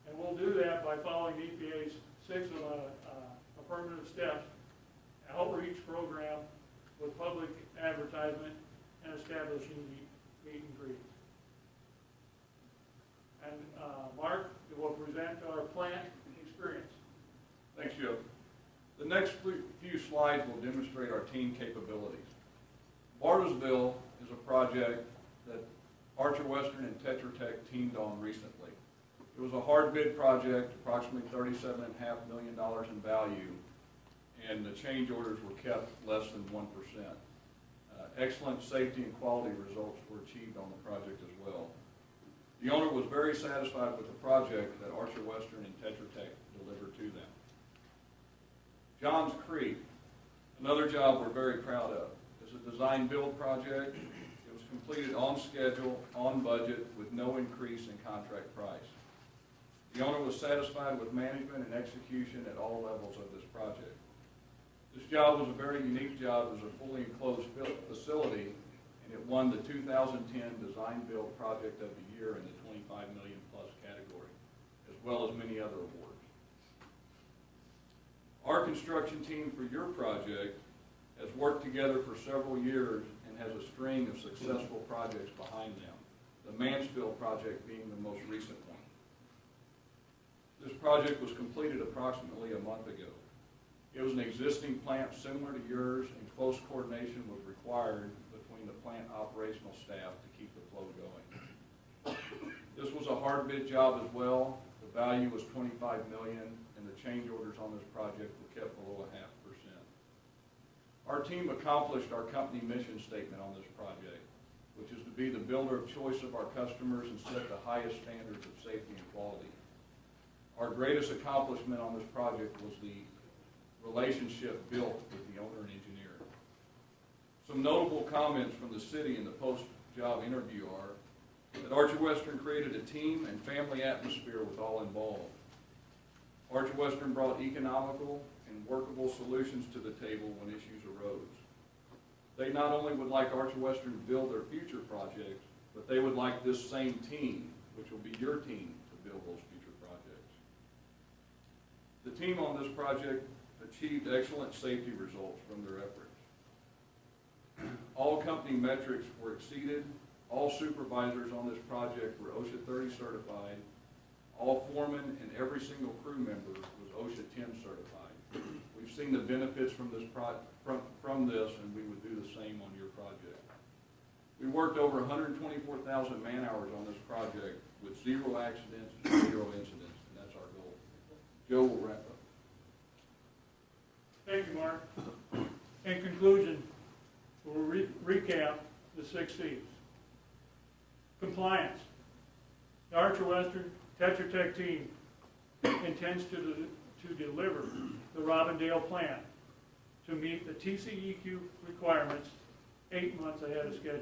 And we'll do that by following EPA's 6 affirmative steps, outreach program with public advertisement, and establishing meet and greets. And Mark will present our plant experience. The next few slides will demonstrate our team capabilities. Bartlesville is a project that Archer Western and Tetra Tech teamed on recently. It was a hard bid project, approximately $37.5 million in value, and the change orders were kept less than 1%. Excellent safety and quality results were achieved on the project as well. The owner was very satisfied with the project that Archer Western and Tetra Tech delivered to them. Johns Creek, another job we're very proud of, is a design-build project. It was completed on schedule, on budget, with no increase in contract price. The owner was satisfied with management and execution at all levels of this project. This job was a very unique job. It was a fully enclosed facility, and it won the 2010 Design Build Project of the Year in the 25 million plus category, as well as many other awards. Our construction team for your project has worked together for several years and has a string of successful projects behind them, the Mansfield project being the most recent one. This project was completed approximately a month ago. It was an existing plant similar to yours, and close coordination was required between the plant operational staff to keep the flow going. This was a hard bid job as well. The value was $25 million, and the change orders on this project were kept below 0.5%. Our team accomplished our company mission statement on this project, which is to be the builder of choice of our customers and set the highest standards of safety and quality. Our greatest accomplishment on this project was the relationship built with the owner and engineer. Some notable comments from the city in the post-job interview are that Archer Western created a team and family atmosphere with all involved. Archer Western brought economical and workable solutions to the table when issues arose. They not only would like Archer Western to build their future projects, but they would like this same team, which will be your team, to build those future projects. The team on this project achieved excellent safety results from their efforts. All company metrics were exceeded. All supervisors on this project were OSHA 30 certified. All foremen and every single crew member was OSHA 10 certified. We've seen the benefits from this, and we would do the same on your project. We worked over 124,000 man-hours on this project with 0 accidents and 0 incidents, and that's our goal. Joe will wrap up. Thank you, Mark. In conclusion, we'll recap the 6 C's. Compliance. The Archer Western Tetra Tech team intends to deliver the Robindale plan to meet the TCEQ requirements 8 months ahead of schedule.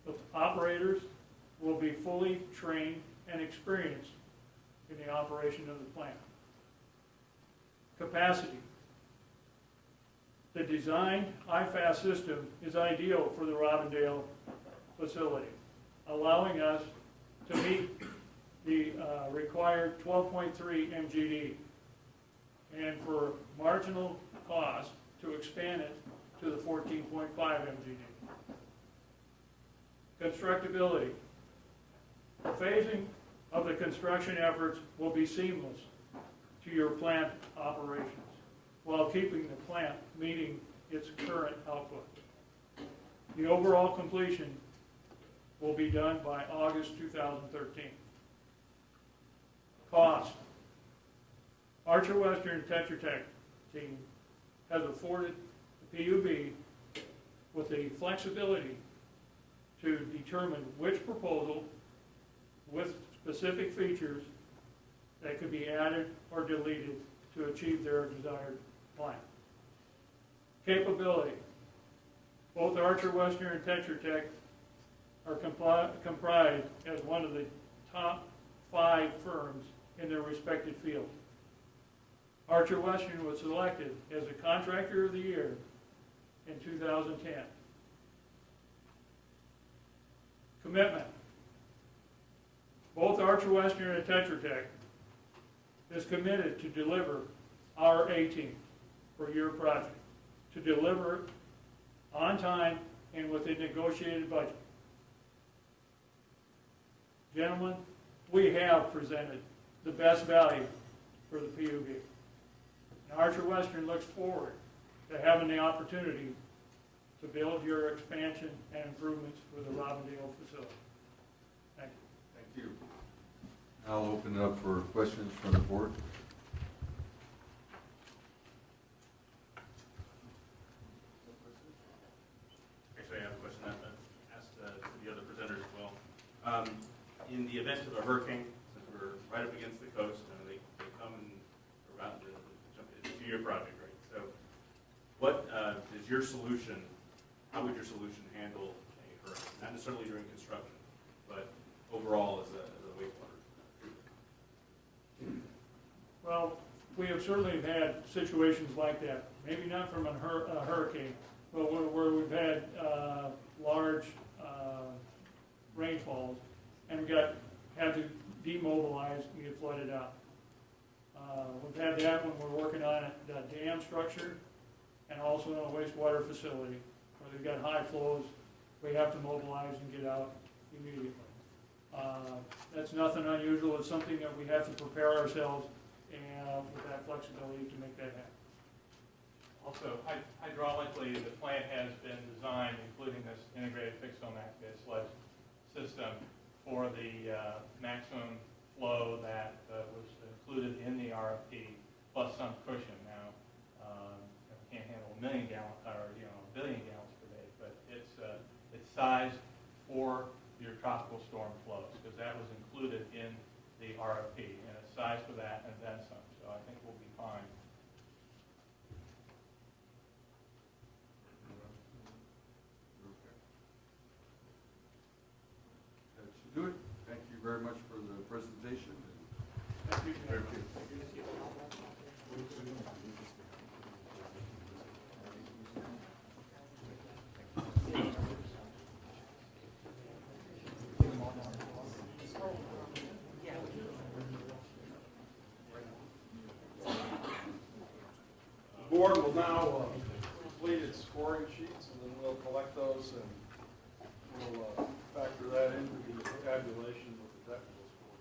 The operators will be fully trained and experienced in the operation of the plant. Capacity. The designed IFAS system is ideal for the Robindale facility, allowing us to meet the required 12.3 MGD, and for marginal cost to expand it to the 14.5 MGD. Constructability. The phasing of the construction efforts will be seamless to your plant operations while keeping the plant meeting its current output. The overall completion will be done by August 2013. Cost. Archer Western Tetra Tech team has afforded the PUB with the flexibility to determine which proposal with specific features that could be added or deleted to achieve their desired plan. Capability. Both Archer Western and Tetra Tech are comprised as one of the top 5 firms in their respective fields. Archer Western was selected as the Contractor of the Year in 2010. Commitment. Both Archer Western and Tetra Tech is committed to deliver our A-team for your project, to deliver on time and within negotiated budget. Gentlemen, we have presented the best value for the PUB. And Archer Western looks forward to having the opportunity to build your expansion and improvements for the Robindale facility. Thank you. Thank you. I'll open it up for questions from the board. Actually, I have a question I asked the other presenters as well. In the event of a hurricane, since we're right up against the coast, they come and around it's a 2-year project, right? So what is your solution, how would your solution handle a hurricane? Not necessarily during construction, but overall as a wastewater treatment. Well, we have certainly had situations like that, maybe not from a hurricane, but where we've had large rainfalls and had to demobilize and get flooded out. We've had that when we're working on the dam structure and also in a wastewater facility where they've got high flows, we have to mobilize and get out immediately. That's nothing unusual. It's something that we have to prepare ourselves and with that flexibility to make that happen. Also, hydraulically, the plant has been designed, including this integrated fixed dome activated sludge system, for the maximum flow that was included in the RFP, plus some cushion. Now, it can't handle 1 million gallons or 1 billion gallons per day, but it's sized for your tropical storm flows because that was included in the RFP, and it's sized for that and then some. So I think we'll be fine. That should do it. Thank you very much for the presentation. Thank you. Thank you. The board will now complete its scoring sheets, and then we'll collect those and we'll factor that into the tabulation with the technical score.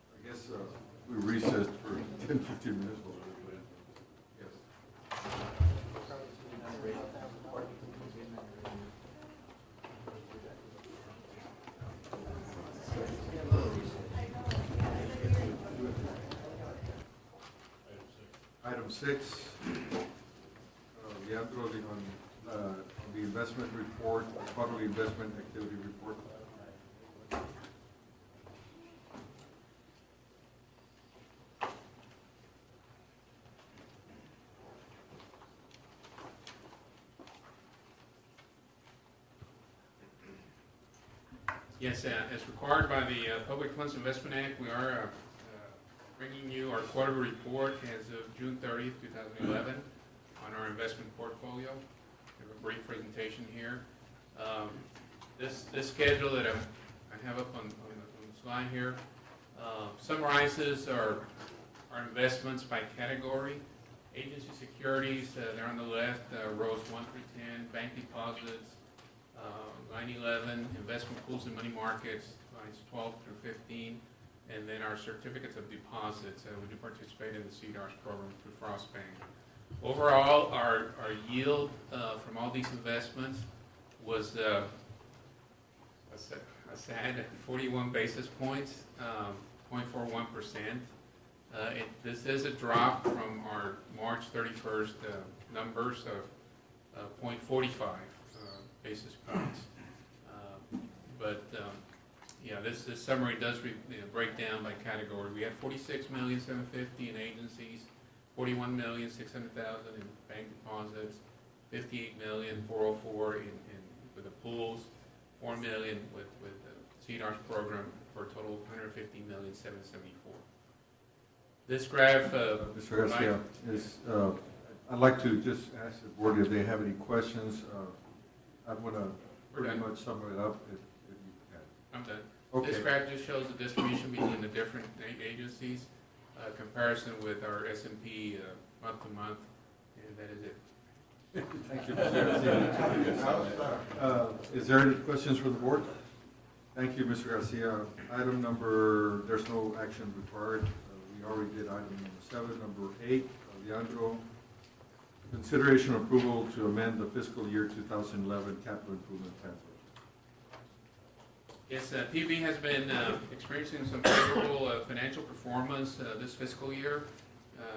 I guess we recessed for 10, 15 minutes. Yes. Item 6, Leandro, on the investment report, quarterly investment activity report. Yes, as required by the Public Funds Investment Act, we are bringing you our quarterly report as of June 30th, 2011, on our investment portfolio. We have a brief presentation here. This schedule that I have up on the slide here summarizes our investments by category. Agency securities, they're on the left, rows 1 through 10, bank deposits, line 11, investment pools and money markets, lines 12 through 15, and then our certificates of deposits. We do participate in the CDARS program through Frost Bank. Overall, our yield from all these investments was a sad 41 basis points, 0.41%. This is a drop from our March 31st numbers of 0.45 basis points. Yeah, this summary does break down by category. We had $46,750,000 in agencies, $41,600,000 in bank deposits, $58,404,000 with the pools, $4 million with the CDARS program, for a total of $150,774,000. This graph, Mr. Garcia, I'd like to just ask the board if they have any questions. I want to pretty much sum it up if you can. I'm done. Okay. This graph just shows the distribution between the different agencies, comparison with our S&P month to month, and that is it. Thank you, Mr. Garcia. Is there any questions from the board? Thank you, Mr. Garcia. Item number, there's no action required. We already did item number 7. Number 8, Leandro, consideration approval to amend the fiscal year 2011 capital improvement plan. Yes, PB has been experiencing some favorable financial performance this fiscal year.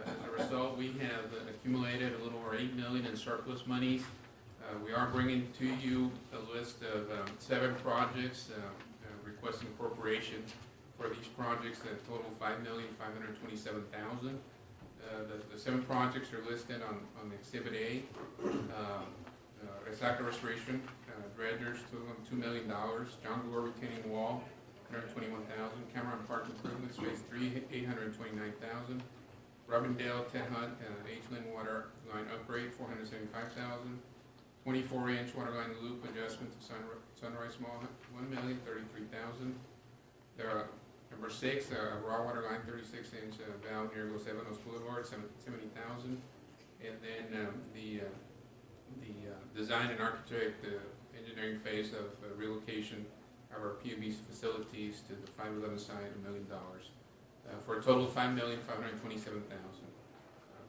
As a result, we have accumulated a little over $8 million in surplus monies. We are bringing to you a list of 7 projects requesting appropriation for these projects that total $5,527,000. The 7 projects are listed on Exhibit A. Resaca Restoration, dredgers, $2 million. John Gore Retaining Wall, $121,000. Cameron Park Improvements, Phase 3, $829,000. Robindale, Ted Hunt, H-Lynn Water Line Upgrade, $475,000. 24-inch water line loop adjustment to Sunrise Mall, $1,033,000. Number 6, raw water line 36-inch valve near Los Ebanos Boulevard, $70,000. And then the design and architect engineering phase of relocation of our PUB's facilities to the 511 site, $1 million, for a total of $5,527,000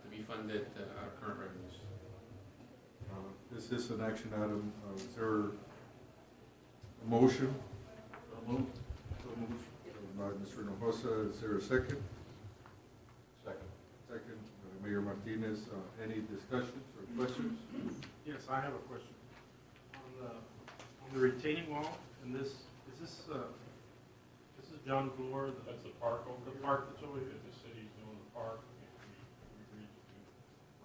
to be funded out of current revenues. This is an action item. Is there a motion? So moved. By Mr. Hinojosa. Is there a second? Second. Mayor Martinez. Any discussions or questions? Yes, I have a question. On the retaining wall, and this is John Gore, That's the park over the here. park that's over here. The city's doing the park. We agreed to do the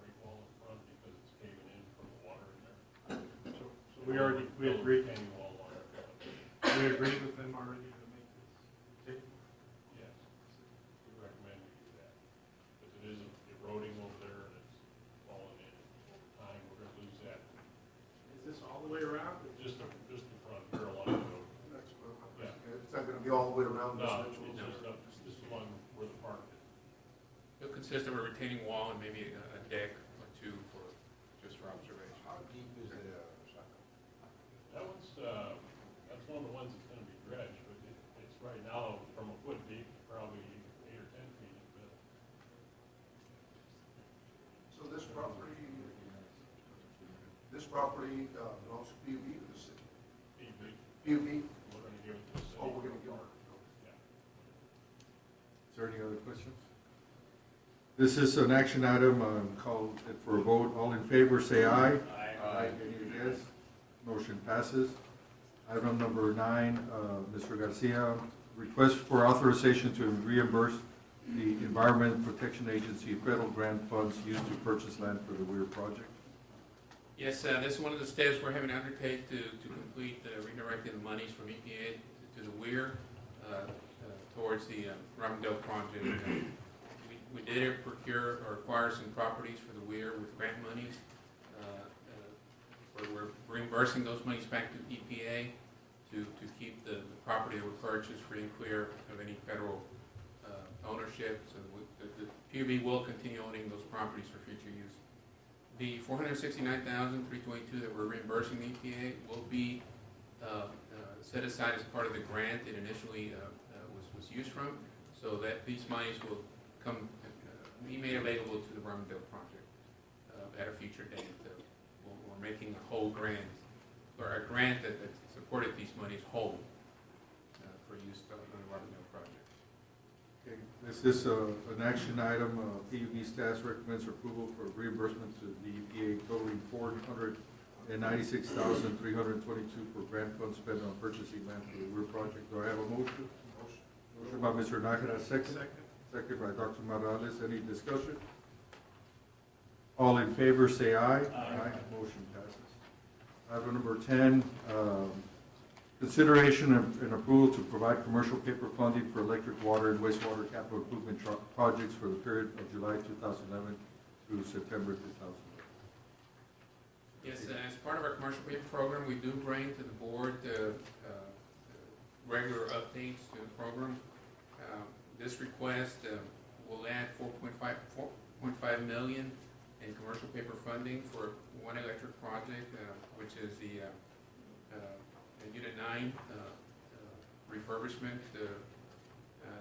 break wall in front because it's caving in from the water in there. So we agreed, Retaining wall on it. we agreed with them already to make this. Yes, we recommend we do that, because it is eroding over there and it's falling in. Over time, we're gonna lose that. Is this all the way around? Just the front, Carolina Road. That's what my Yeah. question is. It's not gonna be all the way around No, residential? it's just up, just along where the park is. It'll consist of a retaining wall and maybe a deck or 2 for just for observation. How deep is it, That one's, that's one of the ones that's gonna be dredged, but it's right now from a foot deep, probably 8 or 10 feet at the So this property belongs to PUB or the city? PUB. PUB? We're gonna give it to the city. Oh, we're gonna give it. Yeah. Is there any other questions? This is an action item. Call it for a vote. All in favor, say aye. Aye. Any against? Motion passes. Item number 9, Mr. Garcia, request for authorization to reimburse the Environment Protection Agency federal grant funds used to purchase land for the Weir project. Yes, this is one of the steps we're having to undertake to complete redirecting the monies from EPA the weir towards the Robindale project. We did procure or acquire some properties for the weir with grant monies. We're reimbursing those monies back to EPA to keep the property that we purchased free and clear of any federal ownership. So the PUB will continue owning those properties for future use. The $469,322 that we're reimbursing the EPA will be set aside as part of the grant it initially was used from, so that these monies will be made available to the Brownsville project at a future date. We're making a whole grant, or a grant that supported these monies whole for use on the Brownsville project. Okay, this is an action item. PUB staff recommends approval for reimbursement to the EPA totaling $496,322 for grant funds spent on purchasing land for the weir project. Do I have a motion? Motion by Mr. Nakara, second. Second by Dr. Morales. Any discussion? All in favor say aye. Aye. Motion passes. Item number 10, consideration and approval to provide commercial paper funding for electric, water, and wastewater capital improvement projects for the period of July 2011 through September 2011. Yes, as part of our commercial paper program, we do bring to the board regular updates to the program. This request will add $4.5 million in commercial paper funding for one electric project, which is the Unit 9 refurbishment.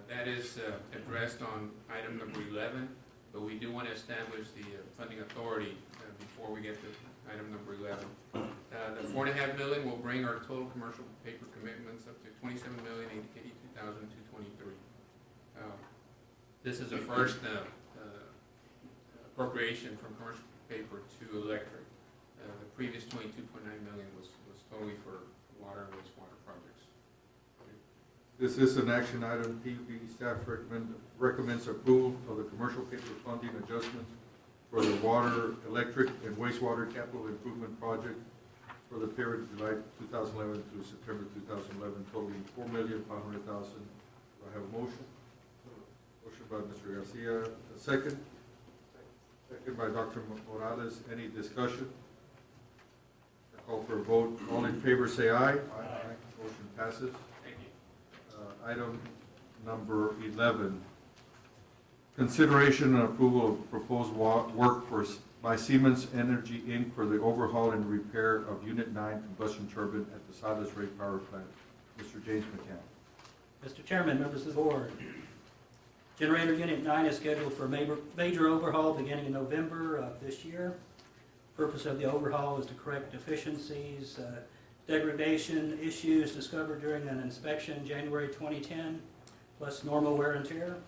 That is addressed on item number 11, but we do want to establish the funding authority before we get to item number 11. The $4.5 million will bring our total commercial paper commitments up to $27,082,223. This is the first appropriation from commercial paper to electric. The previous $22.9 million was totally for water and wastewater projects. This is an action item. PUB staff recommends approval of the commercial paper funding adjustments for the water, electric, and wastewater capital improvement project for the period July 2011 through September 2011, totaling $4,500,000. Do I have a motion? Motion by Mr. Garcia. A second? Second by Dr. Morales. Any discussion? I call for a vote. All in favor say aye. Aye. Motion passes. Thank you. Item number 11, consideration and approval of proposed work by Siemens Energy Inc. for the overhaul and repair of Unit 9 combustion turbine at the Salas Ray Power Plant. Mr. James McCann. Mr. Chairman, members of the board, Generator Unit 9 is scheduled for a major overhaul beginning in November of this year. Purpose of the overhaul is to correct deficiencies, degradation issues discovered during an inspection January 2010, plus normal wear and tear.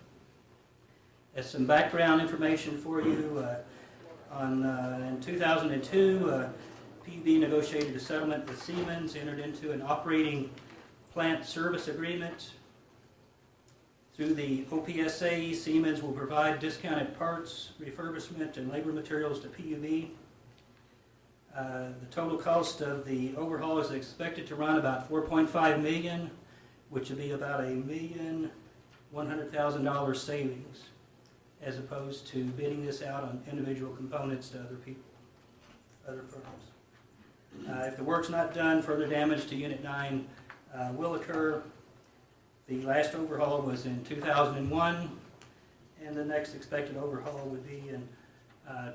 As some background information for you, in 2002, PUB negotiated a settlement with Siemens, entered into an operating plant service agreement. Through the OPSA, Siemens will provide discounted parts, refurbishment, and labor materials to PUB. The total cost of the overhaul is expected to run about $4.5 million, which would be about $1,100,000 savings, as opposed to bidding this out on individual components to other people, other firms. If the work's not done, further damage to Unit 9 will occur. The last overhaul was in 2001, and the next expected overhaul would be in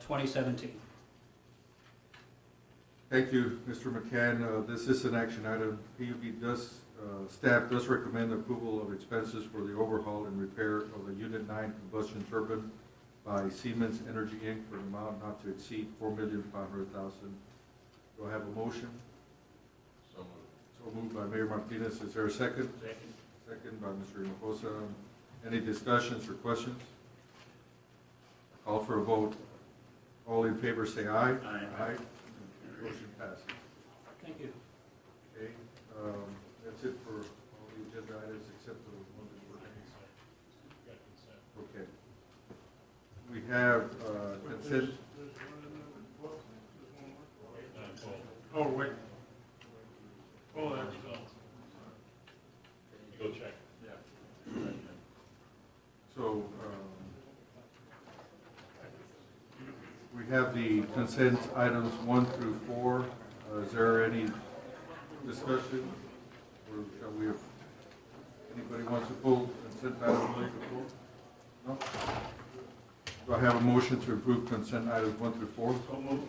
2017. Thank you, Mr. McCann. This is an action item. Staff does recommend approval of expenses for the overhaul and repair of the Unit 9 combustion turbine by Siemens Energy Inc. for an amount not to exceed $4,500,000. Do I have a motion? So moved. So moved by Mayor Martinez. Is there a second? Second. Second by Mr. Hinojosa. Any discussions or questions? Call for a vote. All in favor say aye. Aye. Aye. Motion passes. Thank you. Okay, that's it for all the agenda items except the one that we're okay. We have consent. Oh, wait. Oh, that's, have the consent items 1 through 4. Is there any discussion? Or shall we, if anybody wants to pull consent items 1 through 4? No? Do I have a motion to approve consent items 1 through 4? So moved.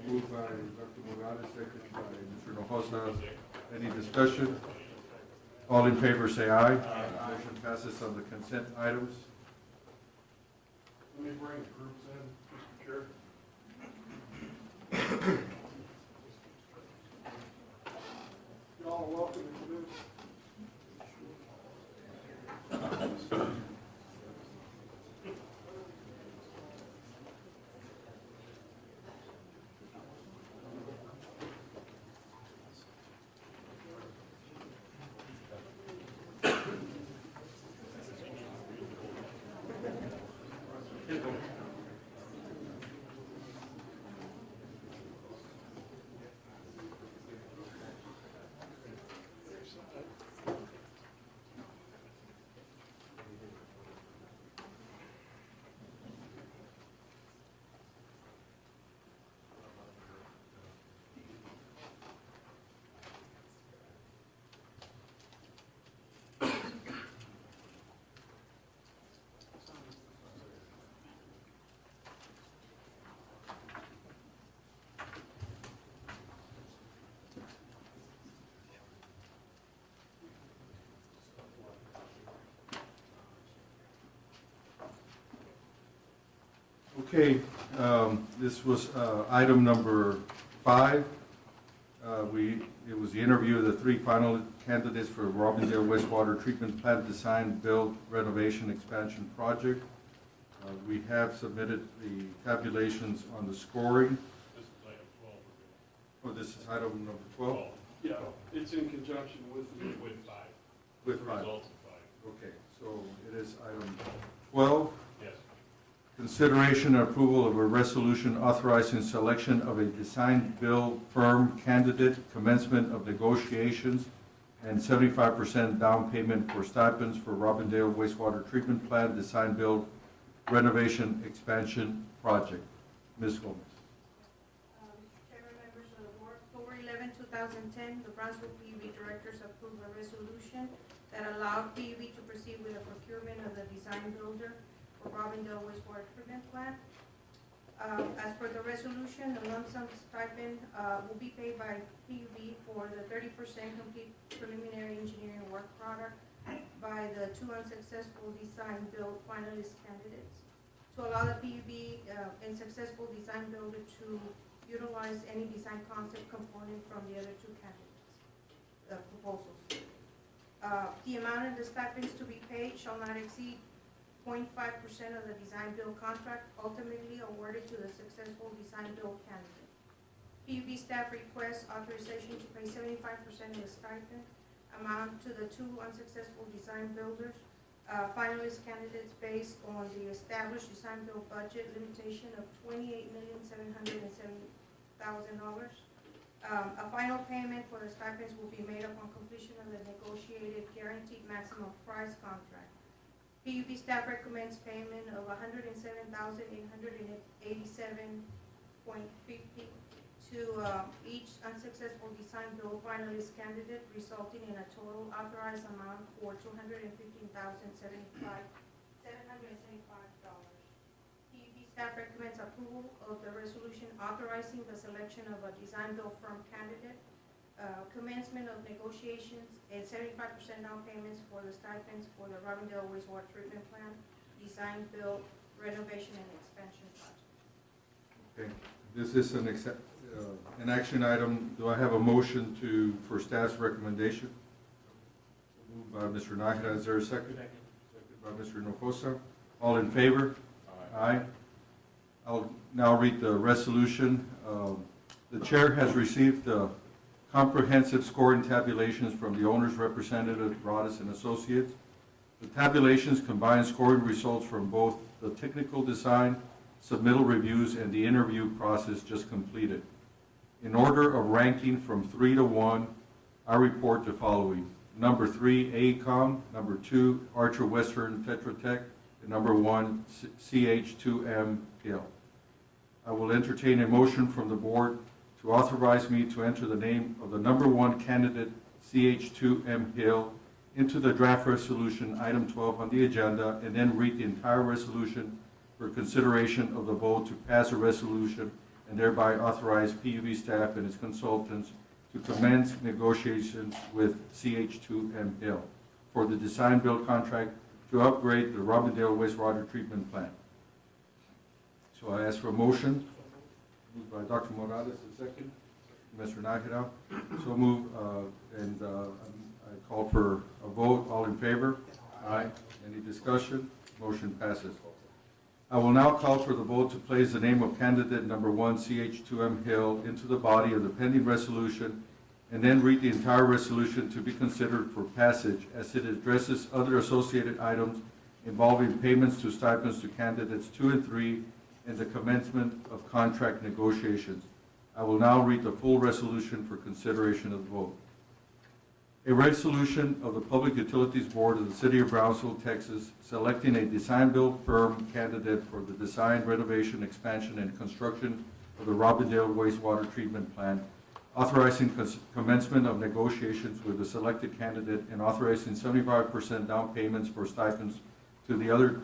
Moved by Dr. Morales, seconded by Mr. Hinojosa. Any discussion? All in favor say aye. Motion passes on the consent items. Let me bring the groups in, Mr. Chair. You all are welcome to come in. Okay, this was item number 5. It was the interview of the 3 final candidates for Robindale wastewater treatment plant design, build, renovation, expansion project. We have submitted the tabulations on the scoring. This is item 12. Oh, this is item number 12? Yeah, it's in conjunction with With 5. With 5. Results of 5. Okay, so it is item 12. Yes. Consideration and approval of a resolution authorizing selection of a design-build firm candidate, commencement of negotiations, and 75% down payment for stipends for Robindale wastewater treatment plant design-build renovation expansion project. Ms. Gomez. Mr. Chairman, members of the board, October 11, 2010, the Brownsville PUB directors approved a resolution that allowed PUB to proceed with the procurement of the design builder for Robindale wastewater treatment plant. As per the resolution, the lump sum stipend will be paid by PUB for the 30% complete preliminary engineering work product by the 2 unsuccessful design build finalist candidates, to allow the PUB and successful design builder to utilize any design concept component from the other 2 candidates' proposals. The amount of the stipends to be paid shall not exceed 0.5% of the design build contract ultimately awarded to the successful design build candidate. PUB staff requests authorization to pay 75% of the stipend amount to the 2 unsuccessful design builders, finalist candidates based on the established design build budget limitation of $28,770,000. A final payment for the stipends will be made upon completion of the negotiated guaranteed maximum price contract. PUB staff recommends payment of $107,887.50 to each unsuccessful design build finalist candidate, resulting in a total authorized amount for $215,775. PUB staff recommends approval of the resolution authorizing the selection of a design build firm candidate, commencement of negotiations, and 75% down payments for the stipends for the Robindale wastewater treatment plant, design, build, renovation, and expansion project. Okay, this is an action item. Do I have a motion for staff's recommendation? Moved by Mr. Nájera. Is there a second? Second by Mr. Hinojosa. All in favor? Aye. I'll now read the resolution. The chair has received comprehensive scoring tabulations from the owner's representative, Broadus and Associates. The tabulations combine scoring results from both the technical design, submittal reviews, and the interview process just completed. In order of ranking from 3 to 1, I report the following. Number 3, AECOM. Number 2, Archer Western Tetra Tech. And number 1, CH2M Hill. I will entertain a motion from the board to authorize me to enter the name of the number one candidate, CH2M Hill, into the draft resolution, item 12 on the agenda, and then read the entire resolution for consideration of the vote to pass a resolution and thereby authorize PUB staff and its consultants to commence negotiations with CH2M Hill for the design-build contract to upgrade the Robindale wastewater treatment plant. So I ask for a motion. Moved by Dr. Morales, a second. Mr. Nakira. So move, and I call for a vote. All in favor? Aye. Any discussion? Motion passes. I will now call for the vote to place the name of candidate number one, CH2M Hill, into the body of the pending resolution, and then read the entire resolution to be considered for passage as it addresses other associated items involving payments to stipends to candidates 2 and 3 and the commencement of contract negotiations. I will now read the full resolution for consideration of the vote. A resolution of the Public Utilities Board of the City of Brownsville, Texas, selecting a design-build firm candidate for the design, renovation, expansion, and construction of the Robindale wastewater treatment plant, authorizing commencement of negotiations with the selected candidate, and authorizing 75% down payments for stipends to the other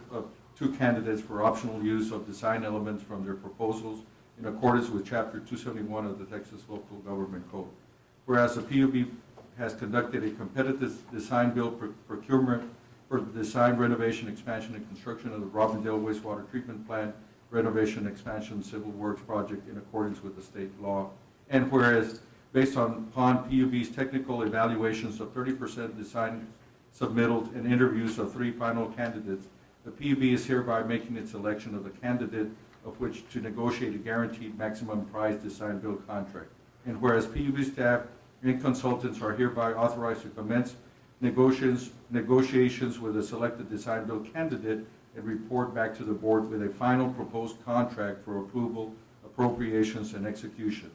two candidates for optional use of design elements from their proposals in accordance with Chapter 271 of the Texas Local Government Code. Whereas the PUB has conducted a competitive design-build procurement for the design, renovation, expansion, and construction of the Robindale wastewater treatment plant renovation, expansion, civil works project in accordance with the state law. And whereas, based upon PUB's technical evaluations of 30% design submittals and interviews of 3 final candidates, the PUB is hereby making its selection of the candidate of which to negotiate a guaranteed maximum price design-build contract. And whereas PUB staff and consultants are hereby authorized to commence negotiations with a selected design-build candidate and report back to the board with a final proposed contract for approval, appropriations, and execution.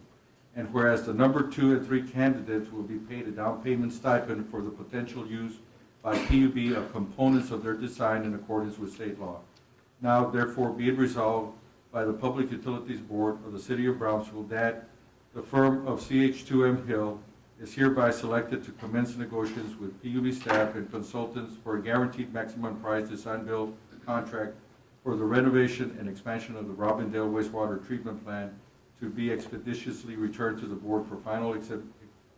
And whereas the number 2 and 3 candidates will be paid a down payment stipend for the potential use by PUB of components of their design in accordance with state law. Now, therefore, be it resolved by the Public Utilities Board of the City of Brownsville that the firm of CH2M Hill is hereby selected to commence negotiations with PUB staff and consultants for a guaranteed maximum price design-build contract for the renovation and expansion of the Robindale wastewater treatment plant to be expeditiously returned to the board for final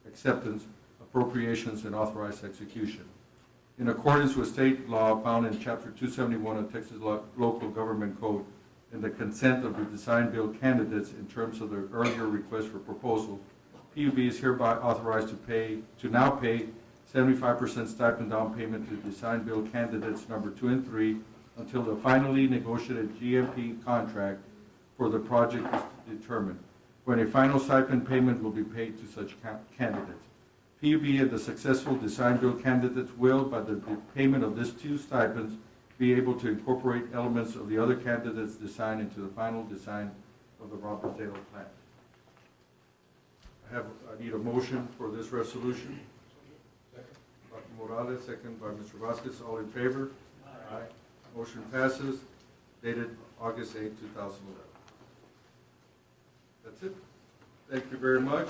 acceptance, appropriations, and authorized execution. In accordance with state law found in Chapter 271 of Texas Local Government Code and the consent of the design-build candidates in terms of their earlier request for proposal, PUB is hereby authorized to now pay 75% stipend down payment to design-build candidates number 2 and 3 until the finally negotiated GMP contract for the project is determined, when a final stipend payment will be paid to such candidates. PUB and the successful design-build candidates will, by the payment of these 2 stipends, be able to incorporate elements of the other candidates' design into the final design of the Robindale plant. I need a motion for this resolution. Second. Dr. Morales, second by Mr. Vasquez. All in favor? Aye. Motion passes, dated August 8, 2011. That's it. Thank you very much.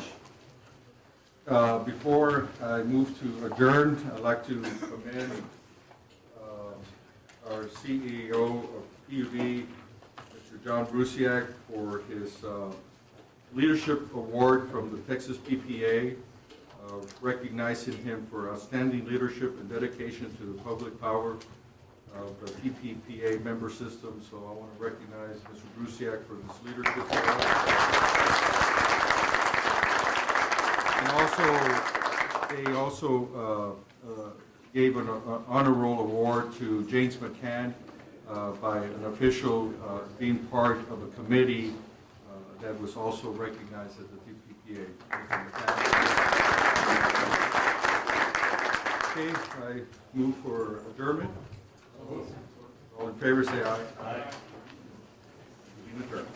Before I move to adjourn, I'd like to commend our CEO of PUB, Mr. John Brusiak, for his Leadership Award from the Texas PPA, recognizing him for outstanding leadership and dedication to the public power of the PPPA member system. So I want to recognize Mr. Brusiak for this leadership award. And they also gave an honor roll award to James McCann by an official being part of a committee that was also recognized at the PPPA. Okay, I move for adjournment. All in favor, say aye. Aye. Meeting adjourned.